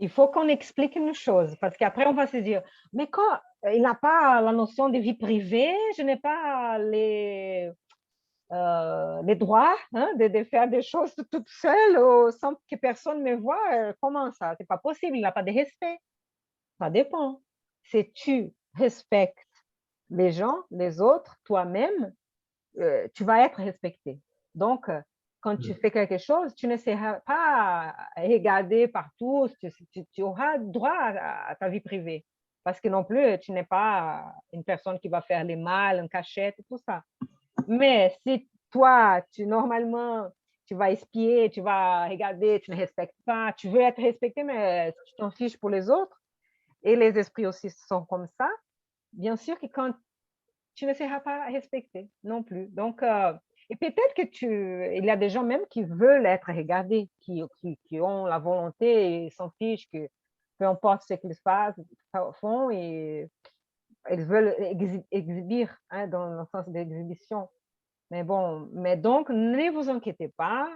Il faut qu'on explique une chose, parce qu'après, on va se dire, mais quand il n'a pas la notion de vie privée, je n'ai pas les droits, hein, de faire des choses toute seule sans que personne me voie. Comment ça? C'est pas possible, il n'a pas de respect. Ça dépend. Si tu respectes les gens, les autres, toi-même, tu vas être respecté. Donc, quand tu fais quelque chose, tu ne seras pas regardé par tous, tu auras droit à ta vie privée. Parce que non plus, tu n'es pas une personne qui va faire les mal, une cachette, tout ça. Mais si toi, normalement, tu vas espier, tu vas regarder, tu ne respectes pas, tu veux être respecté, mais tu t'en fiches pour les autres, et les esprits aussi sont comme ça, bien sûr que quand tu ne seras pas respecté non plus. Donc, et peut-être que il y a des gens même qui veulent être regardés, qui ont la volonté et s'en fichent que peu importe ce qu'ils font, et ils veulent exhibir, hein, dans le sens d'exhibition. Mais bon, mais donc, ne vous inquiétez pas,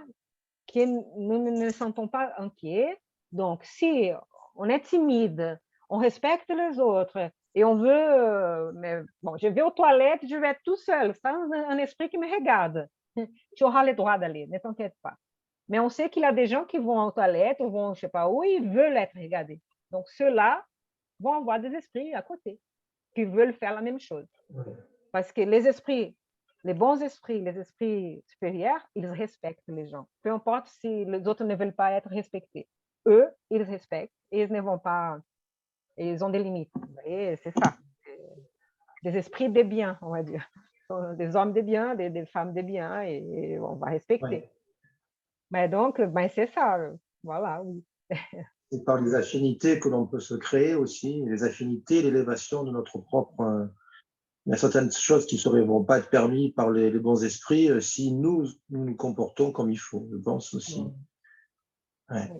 que nous ne nous sentons pas inquiets. Donc, si on est timide, on respecte les autres et on veut, mais bon, je vais aux toilettes, je vais être tout seul, sans un esprit qui me regarde. Tu auras le droit d'aller, ne t'inquiète pas. Mais on sait qu'il y a des gens qui vont aux toilettes ou vont, je ne sais pas où, ils veulent être regardés. Donc, ceux-là vont avoir des esprits à côté qui veulent faire la même chose. Parce que les bons esprits, les esprits supérieurs, ils respectent les gens. Peu importe si les autres ne veulent pas être respectés. Eux, ils respectent et ils ne vont pas, et ils ont des limites. Et c'est ça. Des esprits de bien, on va dire. Des hommes de bien, des femmes de bien, et on va respecter. Ouais. Mais donc, c'est ça. Voilà, oui. C'est par les affinités que l'on peut se créer aussi, les affinités, l'élévation de notre propre. Il y a certaines choses qui ne vont pas être permises par les bons esprits si nous nous comportons comme il faut, je pense aussi. Ouais.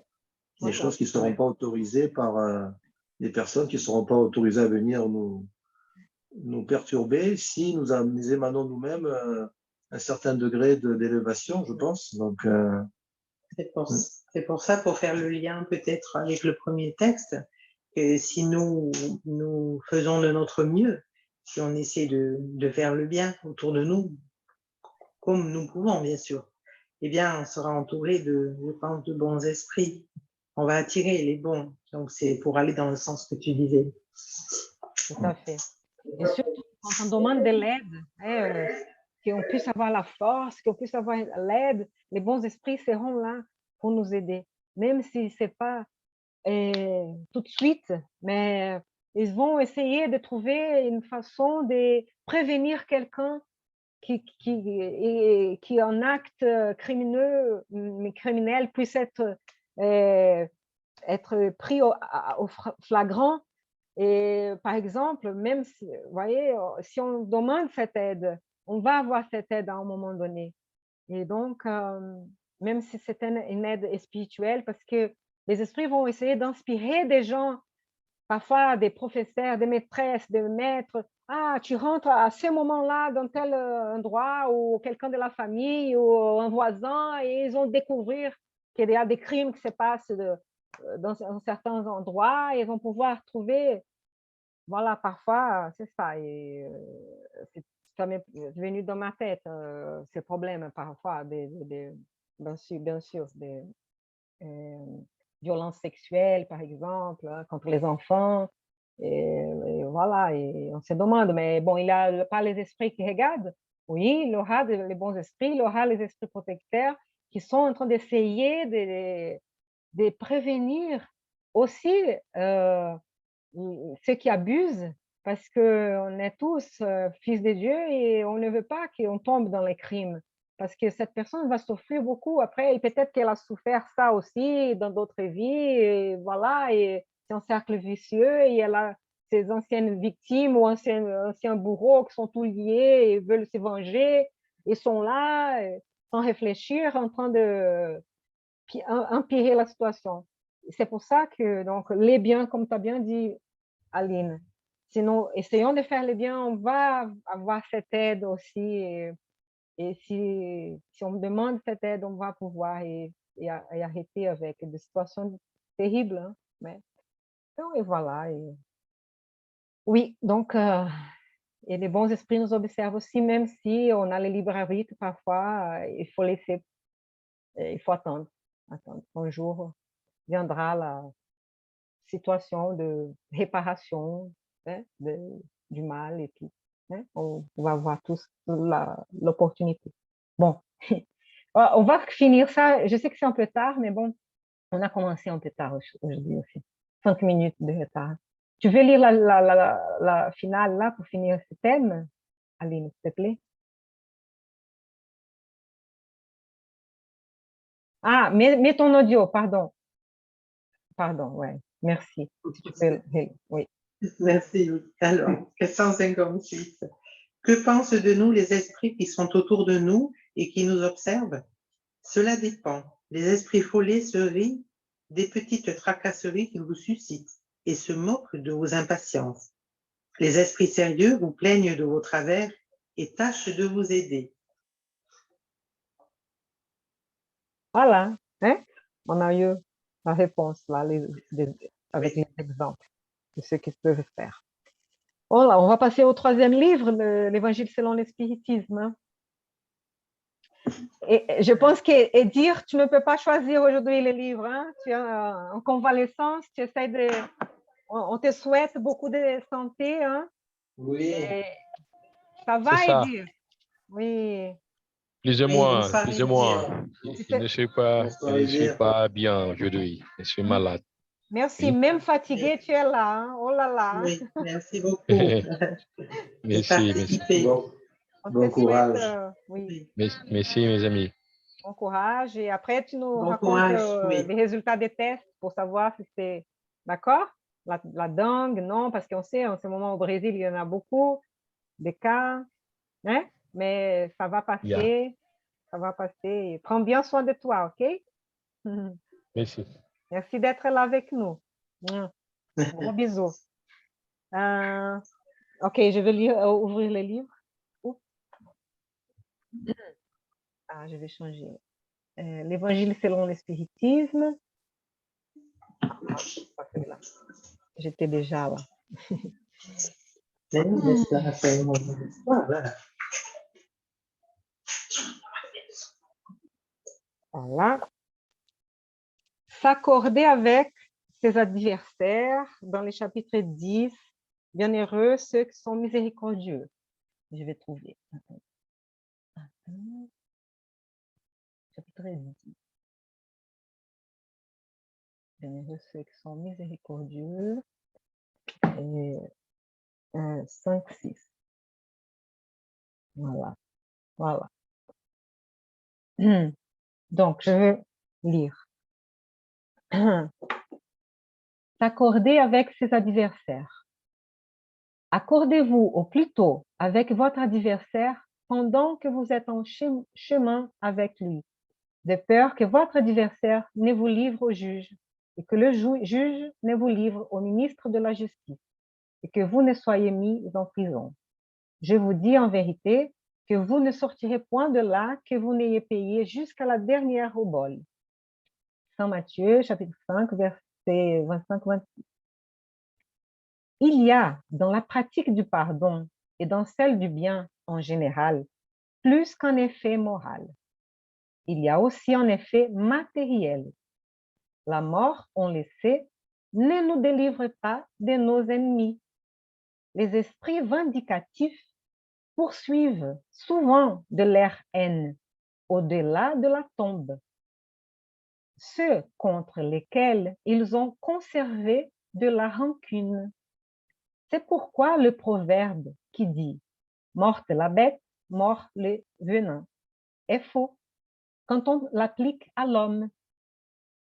Des choses qui ne seront pas autorisées par des personnes qui ne seront pas autorisées à venir nous perturber si nous émanons nous-mêmes un certain degré d'élévation, je pense. Donc, C'est pour ça, pour faire le lien peut-être avec le premier texte, que si nous faisons de notre mieux, si on essaie de faire le bien autour de nous, comme nous pouvons, bien sûr, eh bien, on sera entouré de, je pense, de bons esprits. On va attirer les bons. Donc, c'est pour aller dans le sens que tu disais. Tout à fait. Et surtout, quand on demande de l'aide, qu'on puisse avoir la force, qu'on puisse avoir l'aide, les bons esprits seront là pour nous aider. Même si ce n'est pas tout de suite, mais ils vont essayer de trouver une façon de prévenir quelqu'un qui en acte crimineux, mais criminel, puisse être pris au flagrant. Et par exemple, même si, vous voyez, si on demande cette aide, on va avoir cette aide à un moment donné. Et donc, même si c'est une aide spirituelle, parce que les esprits vont essayer d'inspirer des gens, parfois des professeurs, des maîtresses, des maîtres. Ah, tu rentres à ce moment-là dans tel endroit, ou quelqu'un de la famille, ou un voisin, et ils vont découvrir qu'il y a des crimes qui se passent dans certains endroits, et ils vont pouvoir trouver, voilà, parfois, c'est ça. Et ça m'est venu dans ma tête, ces problèmes parfois, bien sûr, des violences sexuelles, par exemple, contre les enfants. Et voilà, et on se demande, mais bon, il n'y a pas les esprits qui regardent. Oui, il y aura les bons esprits, il y aura les esprits protecteurs qui sont en train d'essayer de prévenir aussi ceux qui abusent, parce qu'on est tous fils de Dieu et on ne veut pas qu'on tombe dans les crimes, parce que cette personne va souffrir beaucoup après, et peut-être qu'elle a souffert ça aussi dans d'autres vies, et voilà, et c'est un cercle vicieux, et elle a ses anciennes victimes ou anciens bourreaux qui sont tous liés et veulent se venger, et sont là, sans réfléchir, en train de empirer la situation. C'est pour ça que donc, les biens, comme tu as bien dit, Aline, sinon, essayons de faire le bien, on va avoir cette aide aussi. Et si on me demande cette aide, on va pouvoir et arrêter avec des situations terribles. Hein, mais, et voilà. Oui, donc, et les bons esprits nous observent aussi, même si on a le libre arbitre, parfois, il faut laisser, il faut attendre. Un jour viendra la situation de réparation, hein, du mal et tout. Hein. On va voir tous l'opportunité. Bon, on va finir ça. Je sais que c'est un peu tard, mais bon, on a commencé un peu tard aujourd'hui aussi. 5 minutes de retard. Tu veux lire la finale là pour finir ce thème, Aline, s'il te plaît? Ah, mets ton audio, pardon. Pardon, ouais. Merci. Oui. Merci. Alors, 456. Que pensent de nous les esprits qui sont autour de nous et qui nous observent? Cela dépend. Les esprits folets se rient des petites tracasseries qu'ils vous suscitent et se moquent de vos impatiences. Les esprits sérieux vous plaignent de vos travers et tâchent de vous aider. Voilà, hein? On a eu la réponse là, avec les exemples de ce qu'ils peuvent faire. Voilà, on va passer au troisième livre, l'Évangile selon le spiritisme. Hein. Et je pense que dire, tu ne peux pas choisir aujourd'hui les livres. Hein? Tu es en convalescence, tu essaies de... On te souhaite beaucoup de santé. Hein? Oui. Et ça C'est va, ça. Edir? Oui. Plus ou Oui, moins, bonsoir, plus ou moins. Je ne suis pas bien aujourd'hui. Je suis malade. Merci. Oui. Même fatigué, tu es là. Hein? Oh là là. Oui, merci beaucoup. Merci, merci. Bon courage. Oui. Merci, mes amis. Bon courage. Et après, tu nous Bon racontes courage, oui. les résultats des tests pour savoir si c'est d'accord. La dengue, non, parce qu'on sait, en ce moment au Brésil, il y en a beaucoup de cas. Hein? Mais ça va passer. Yeah. Ça va passer. Prends bien soin de toi, OK? Merci. Merci d'être là avec nous. Gros bisous. OK, je vais ouvrir le livre. Ah, je vais changer. L'Évangile selon le spiritisme. Pas celui-là. J'étais déjà là. Mais ça, c'est mon histoire, là. Voilà. S'accorder avec ses adversaires dans le chapitre 10. Bienheureux ceux qui sont miséricordieux. Je vais trouver. Chapitre 10. Bienheureux ceux qui sont miséricordieux. Et 5, 6. Voilà. Voilà. Donc, je vais lire. S'accorder avec ses adversaires. Accordez-vous au plus tôt avec votre adversaire pendant que vous êtes en chemin avec lui, de peur que votre adversaire ne vous livre au juge et que le juge ne vous livre au ministre de la Justice et que vous ne soyez mis en prison. Je vous dis en vérité que vous ne sortirez point de là que vous n'ayez payé jusqu'à la dernière obole. Saint Matthieu, chapitre 5, verset 25-26. Il y a dans la pratique du pardon et dans celle du bien en général plus qu'un effet moral. Il y a aussi un effet matériel. La mort, on le sait, ne nous délivre pas de nos ennemis. Les esprits vindicatifs poursuivent souvent de leur haine au-delà de la tombe. Ceux contre lesquels ils ont conservé de la rancune. C'est pourquoi le proverbe qui dit « morte la bête, mort le venin » est faux quand on l'applique à l'homme.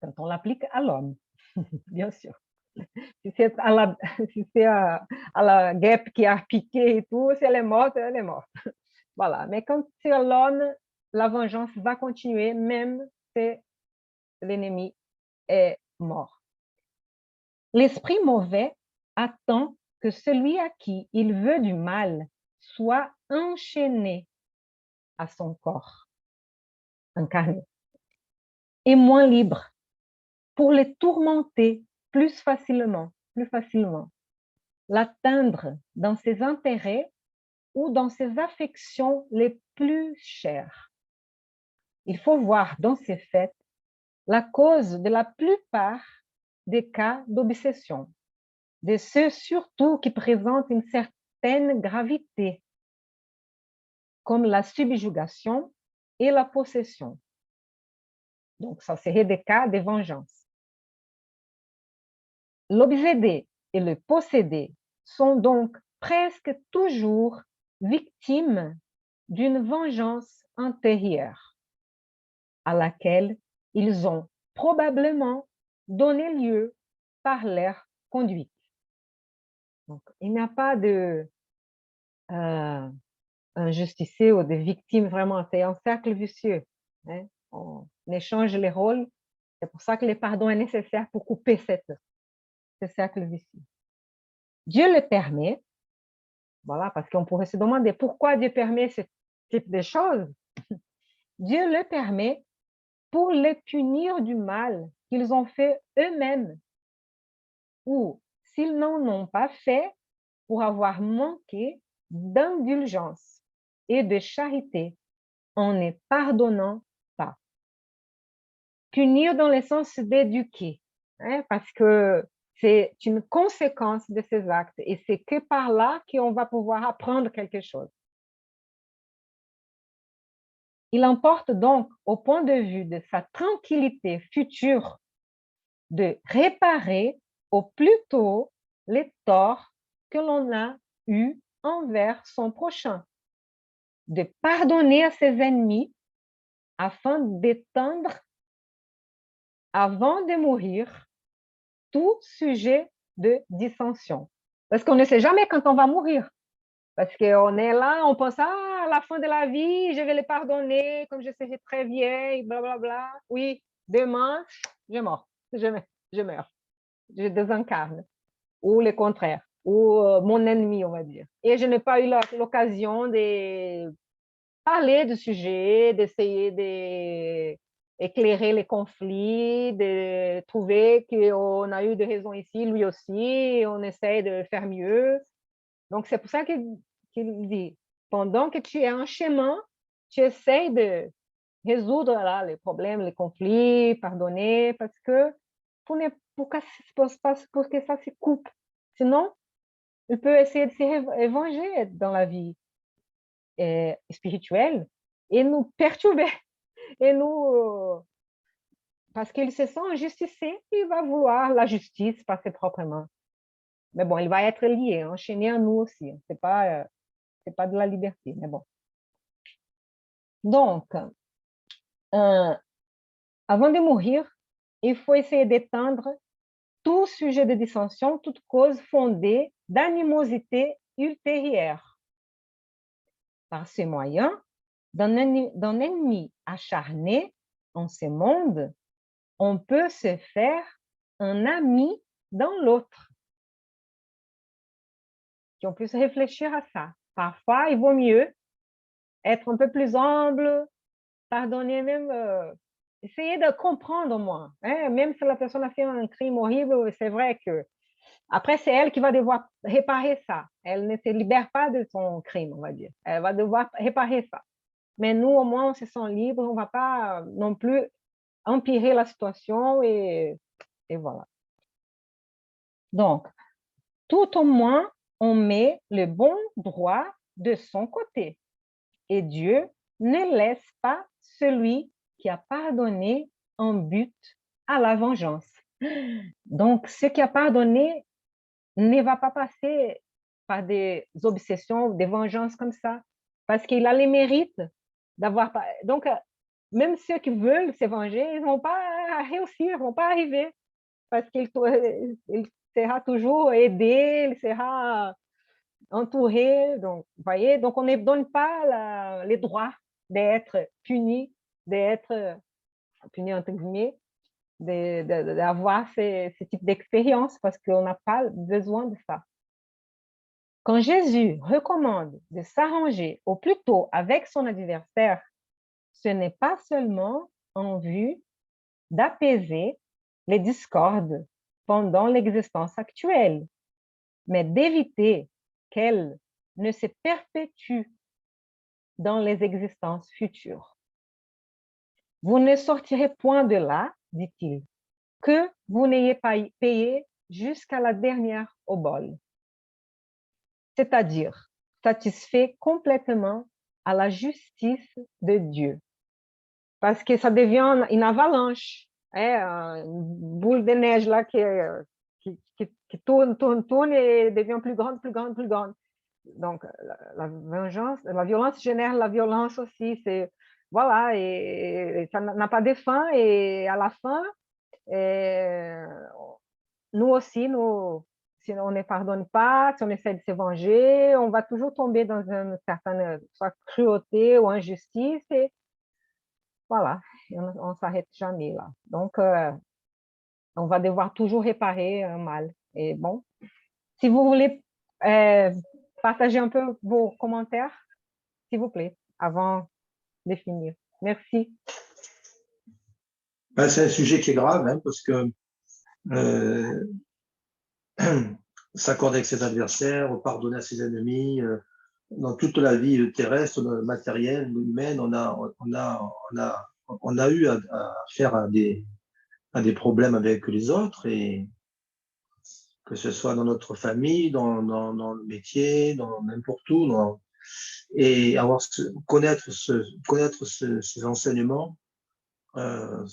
Quand on l'applique à l'homme, bien sûr. Si c'est à la guêpe qui a piqué et tout, si elle est morte, elle est morte. Voilà. Mais quand c'est à l'homme, la vengeance va continuer, même si l'ennemi est mort. L'esprit mauvais attend que celui à qui il veut du mal soit enchaîné à son corps, incarné, et moins libre pour les tourmenter plus facilement, l'atteindre dans ses intérêts ou dans ses affections les plus chères. Il faut voir dans ces faits la cause de la plupart des cas d'obsession, de ceux surtout qui présentent une certaine gravité, comme la subjugation et la possession. Donc, ça serait des cas de vengeance. L'obsédé et le possédé sont donc presque toujours victimes d'une vengeance intérieure à laquelle ils ont probablement donné lieu par leur conduite. Donc, il n'y a pas de injusticé ou de victime vraiment, c'est un cercle vicieux. Hein? On échange les rôles, c'est pour ça que le pardon est nécessaire pour couper ce cercle vicieux. Dieu le permet, voilà, parce qu'on pourrait se demander pourquoi Dieu permet ce type de choses. Dieu le permet pour les punir du mal qu'ils ont fait eux-mêmes, ou s'ils n'en ont pas fait, pour avoir manqué d'indulgence et de charité en ne pardonnant pas. Punir dans le sens d'éduquer, hein, parce que c'est une conséquence de ces actes et c'est que par là qu'on va pouvoir apprendre quelque chose. Il importe donc, au point de vue de sa tranquillité future, de réparer au plus tôt les torts que l'on a eus envers son prochain, de pardonner à ses ennemis afin d'éteindre, avant de mourir, tout sujet de dissension. Parce qu'on ne sait jamais quand on va mourir. Parce qu'on est là, on pense, à la fin de la vie, je vais les pardonner, comme je serai très vieille, blablabla. Oui, demain, je meurs, je meurs, je désincarne. Ou le contraire, ou mon ennemi, on va dire. Et je n'ai pas eu l'occasion de parler du sujet, d'essayer d'éclairer les conflits, de trouver qu'on a eu des raisons ici, lui aussi, on essaie de faire mieux. Donc, c'est pour ça qu'il dit, pendant que tu es en chemin, tu essaies résoudre là, les problèmes, les conflits, pardonner, parce que pour que ça se coupe. Sinon, il peut essayer de se venger dans la vie spirituelle et nous perturber. Et nous, parce qu'il se sent injusticé, il va vouloir la justice par ses propres mains. Mais bon, il va être lié, enchaîné à nous aussi. C'est pas de la liberté, mais bon. Donc, avant de mourir, il faut essayer d'éteindre tout sujet de dissension, toute cause fondée d'animosité ultérieure. Par ce moyen, d'un ennemi acharné en ce monde, on peut se faire un ami dans l'autre. On puisse réfléchir à ça. Parfois, il vaut mieux être un peu plus humble, pardonner même, essayer de comprendre au moins. Hein? Même si la personne a fait un crime horrible, c'est vrai que après, c'est elle qui va devoir réparer ça. Elle ne se libère pas de son crime, on va dire. Elle va devoir réparer ça. Mais nous, au moins, on se sent libre, on ne va pas non plus empirer la situation et voilà. Donc, tout au moins, on met le bon droit de son côté. Et Dieu ne laisse pas celui qui a pardonné en but à la vengeance. Donc, ce qui a pardonné ne va pas passer par des obsessions, des vengeances comme ça, parce qu'il a les mérites d'avoir... Donc, même ceux qui veulent se venger, ils ne vont pas réussir, ils ne vont pas arriver, parce qu'il sera toujours aidé, il sera entouré. Donc, vous voyez, donc on ne donne pas les droits d'être puni, d'être puni entre guillemets, d'avoir ce type d'expérience, parce qu'on n'a pas besoin de ça. Quand Jésus recommande de s'arranger au plus tôt avec son adversaire, ce n'est pas seulement en vue d'apaiser les discordes pendant l'existence actuelle, mais d'éviter qu'elles ne se perpétuent dans les existences futures. Vous ne sortirez point de là, dit-il, que vous n'ayez pas payé jusqu'à la dernière obole. C'est-à-dire satisfait complètement à la justice de Dieu. Parce que ça devient une avalanche, une boule de neige là qui tourne, tourne, tourne et devient plus grande, plus grande, plus grande. Donc, la vengeance, la violence génère la violence aussi. Voilà, et ça n'a pas de fin. Et à la fin, nous aussi, si on ne pardonne pas, si on essaie de se venger, on va toujours tomber dans une certaine soit cruauté ou injustice. Et voilà, on ne s'arrête jamais là. Donc, on va devoir toujours réparer un mal. Et bon, si vous voulez partager un peu vos commentaires, s'il vous plaît, avant de finir. Merci. C'est un sujet qui est grave, hein, parce que s'accorder avec ses adversaires, pardonner à ses ennemis, dans toute la vie terrestre, matérielle, humaine, on a eu à faire à des problèmes avec les autres, et que ce soit dans notre famille, dans le métier, dans n'importe où, et connaître ces enseignements, là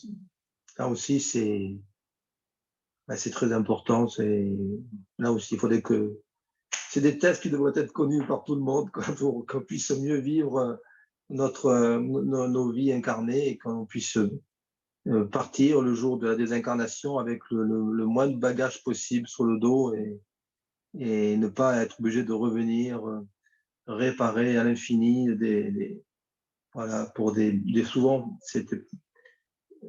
aussi c'est très important. Là aussi, il faudrait que c'est des tests qui devraient être connus par tout le monde, pour qu'on puisse mieux vivre nos vies incarnées, et qu'on puisse partir le jour de la désincarnation avec le moins de bagages possible sur le dos, et ne pas être obligé de revenir réparer à l'infini voilà, pour souvent,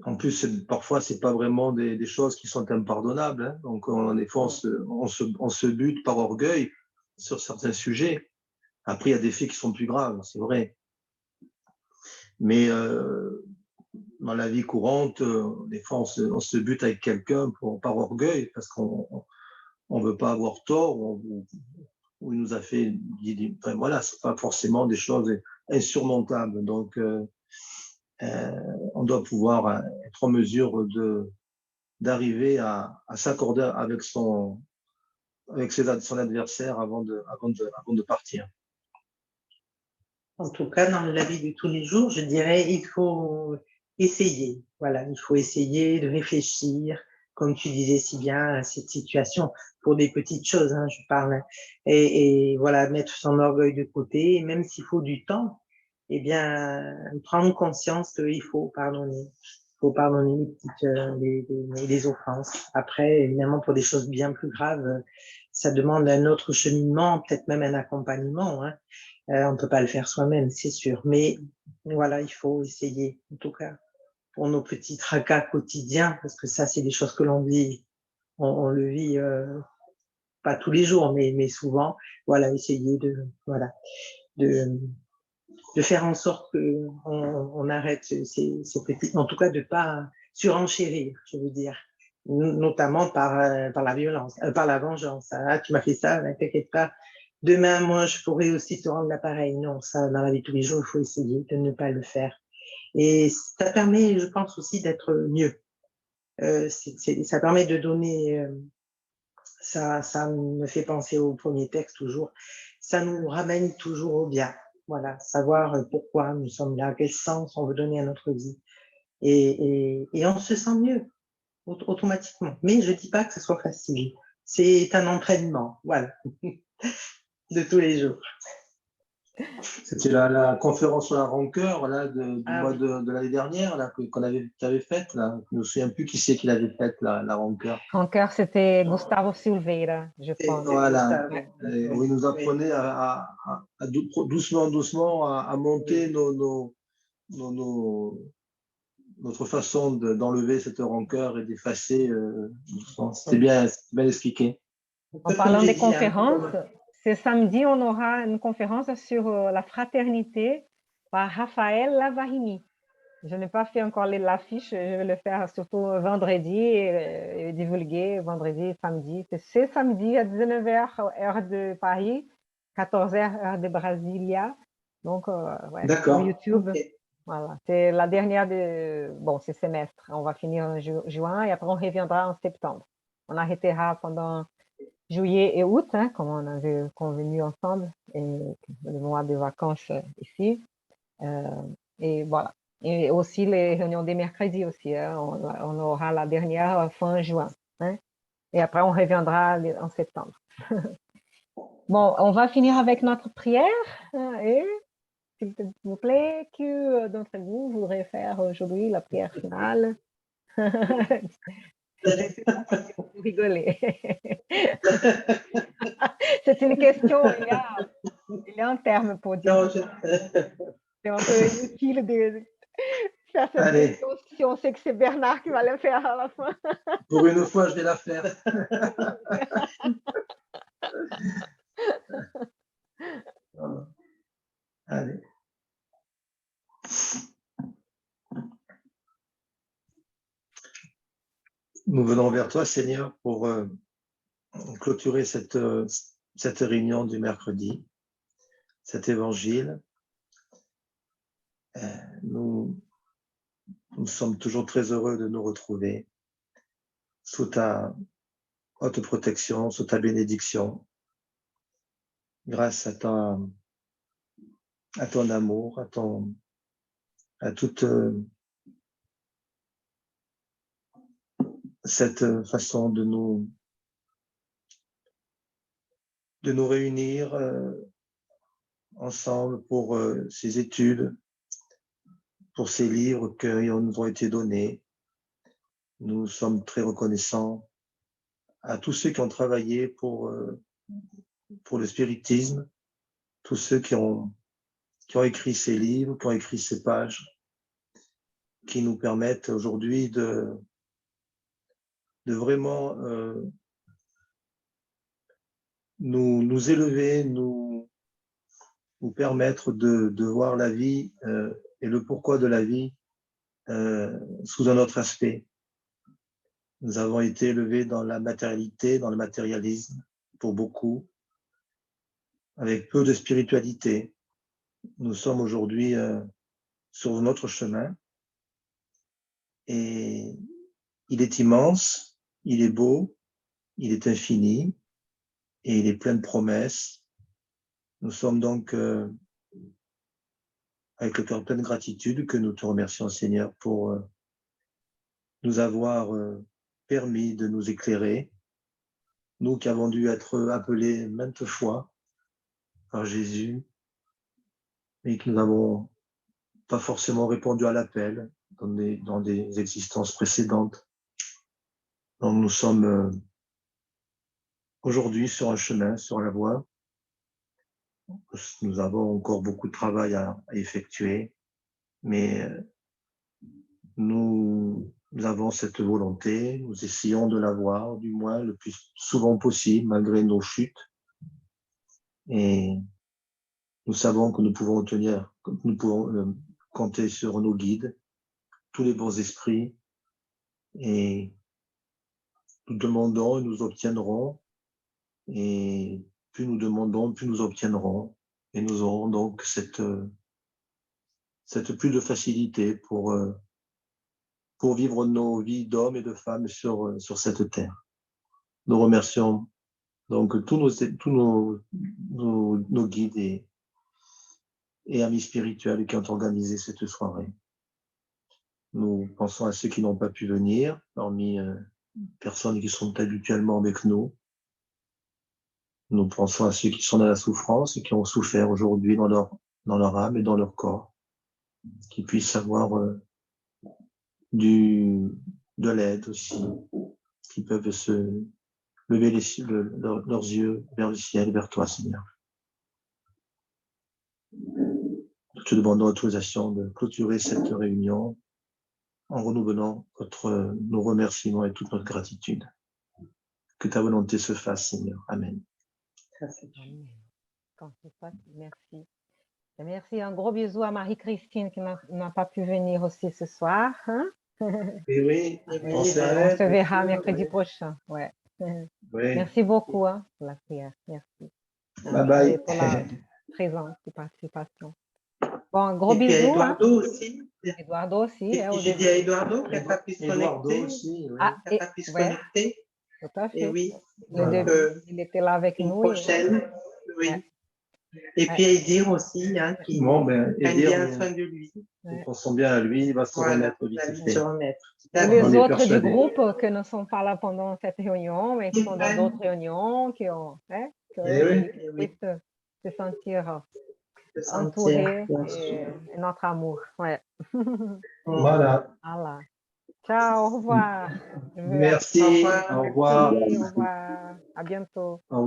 en plus, parfois, c'est pas vraiment des choses qui sont impardonnables, hein. Donc, des fois, on se bute par orgueil sur certains sujets. Après, il y a des faits qui sont plus graves, c'est vrai. Mais dans la vie courante, des fois, on se bute avec quelqu'un par orgueil, parce qu'on ne veut pas avoir tort, ou il nous a fait... Enfin, voilà, c'est pas forcément des choses insurmontables. Donc, on doit pouvoir être en mesure d'arriver à s'accorder avec son adversaire avant de partir. En tout cas, dans la vie de tous les jours, je dirais, il faut essayer. Voilà, il faut essayer de réfléchir, comme tu disais si bien, à cette situation, pour des petites choses, hein, je parle. Et voilà, mettre son orgueil de côté, et même s'il faut du temps, eh bien, prendre conscience qu'il faut pardonner. Il faut pardonner les petites, les offenses. Après, évidemment, pour des choses bien plus graves, ça demande un autre cheminement, peut-être même un accompagnement, hein. On ne peut pas le faire soi-même, c'est sûr. Mais voilà, il faut essayer, en tout cas, pour nos petits tracas quotidiens, parce que ça, c'est des choses que l'on vit, on le vit pas tous les jours, mais souvent. Voilà, essayer de faire en sorte qu'on arrête ces petits, en tout cas, de ne pas surenchérir, je veux dire, notamment par la violence, par la vengeance. Ah, tu m'as fait ça, ne t'inquiète pas. Demain, moi, je pourrais aussi te rendre l'appareil. Non, ça, dans la vie de tous les jours, il faut essayer de ne pas le faire. Et ça permet, je pense aussi, d'être mieux. Ça permet de donner, ça me fait penser au premier texte toujours, ça nous ramène toujours au bien. Voilà, savoir pourquoi nous sommes là, quel sens on veut donner à notre vie. Et on se sent mieux automatiquement. Mais je dis pas que ce soit facile. C'est un entraînement, voilà, de tous les jours. C'était la conférence sur la rancœur là, du mois de l'année dernière là, que tu avais faite. Là. Je ne me souviens plus qui c'est qui l'avait faite, la rancœur. Rancœur, c'était Gustavo Silveira, je pense. Voilà, où il nous apprenait à doucement à monter notre façon d'enlever cette rancœur et d'effacer. C'était bien expliqué. En parlant des conférences, ce samedi, on aura une conférence sur la fraternité par Raphaël Lavarini. Je n'ai pas fait encore l'affiche, je vais le faire surtout vendredi et divulguer vendredi et samedi. C'est ce samedi à 19h, heure de Paris, 14h, heure de Brasilia. Donc, ouais, sur YouTube. Okay. Voilà, c'est la dernière de ce semestre. On va finir en juin et après on reviendra en septembre. On arrêtera pendant juillet et août, hein, comme on avait convenu ensemble, et le mois de vacances ici. Et voilà. Et aussi les réunions des mercredis aussi. Hein, on aura la dernière fin juin. Hein, et après, on reviendra en septembre. Bon, on va finir avec notre prière. Et s'il vous plaît, qui d'entre vous voudrait faire aujourd'hui la prière finale? Vous rigolez. C'est une question, il y a un terme pour dire. C'est un peu inutile de faire cette question si on sait que c'est Bernard qui va le faire à la fin. Pour une fois, je vais la faire. Allez. Nous venons vers toi, Seigneur, pour clôturer cette réunion du mercredi, cet évangile. Nous sommes toujours très heureux de nous retrouver sous ta haute protection, sous ta bénédiction, grâce à ton amour, à toute cette façon de nous réunir ensemble pour ces études, pour ces livres qui nous ont été donnés. Nous sommes très reconnaissants à tous ceux qui ont travaillé pour le spiritisme, tous ceux qui ont écrit ces livres, qui ont écrit ces pages, qui nous permettent aujourd'hui de vraiment nous élever, nous permettre de voir la vie et le pourquoi de la vie sous un autre aspect. Nous avons été élevés dans la matérialité, dans le matérialisme, pour beaucoup, avec peu de spiritualité. Nous sommes aujourd'hui sur notre chemin Et il est immense, il est beau, il est infini et il est plein de promesses. Nous sommes donc avec le cœur plein de gratitude que nous te remercions, Seigneur, pour nous avoir permis de nous éclairer, nous qui avons dû être appelés maintes fois par Jésus, et que nous n'avons pas forcément répondu à l'appel dans des existences précédentes. Donc nous sommes aujourd'hui sur un chemin, sur la voie. Nous avons encore beaucoup de travail à effectuer, mais nous avons cette volonté, nous essayons de l'avoir, du moins le plus souvent possible, malgré nos chutes. Et nous savons que nous pouvons compter sur nos guides, tous les bons esprits, et nous demandons et nous obtiendrons, et plus nous demandons, plus nous obtiendrons, et nous aurons donc cette plus de facilité pour vivre nos vies d'hommes et de femmes sur cette terre. Nous remercions donc tous nos guides et amis spirituels qui ont organisé cette soirée. Nous pensons à ceux qui n'ont pas pu venir, parmi personnes qui sont habituellement avec nous. Nous pensons à ceux qui sont dans la souffrance et qui ont souffert aujourd'hui dans leur âme et dans leur corps, qui puissent avoir de l'aide aussi, qui peuvent se lever leurs yeux vers le ciel, vers toi, Seigneur. Nous te demandons l'autorisation de clôturer cette réunion en renouvelant nos remerciements et toute notre gratitude. Que ta volonté se fasse, Seigneur. Amen. Amen. Quand c'est pas, merci. Et merci, un gros bisou à Marie-Christine qui n'a pas pu venir aussi ce soir. Hein? Oui, on se verra mercredi prochain. Ouais. Oui. Merci beaucoup hein, pour la prière. Merci. Bye bye. Et pour la présence et participation. Bon, un gros et bisou. Puis Eduardo hein. aussi. Eduardo aussi. Et puis j'ai dit à Eduardo qui n'a pas pu se connecter. Aussi, oui. Qui n'a pas pu se connecter. Tout à fait. Et oui. Donc, il était là avec nous. Prochaine. Oui. Ouais. Et puis Edir aussi, hein, qui prend bien soin de lui. Nous pensons bien à lui, il va se remettre vite fait. Et les autres du groupe qui ne sont pas là pendant cette réunion, mais qui sont dans d'autres réunions, qui ont, puissent se sentir entourés et notre amour. Ouais. Voilà. Voilà. Ciao, au revoir. Merci, au revoir. Merci, au revoir. À bientôt.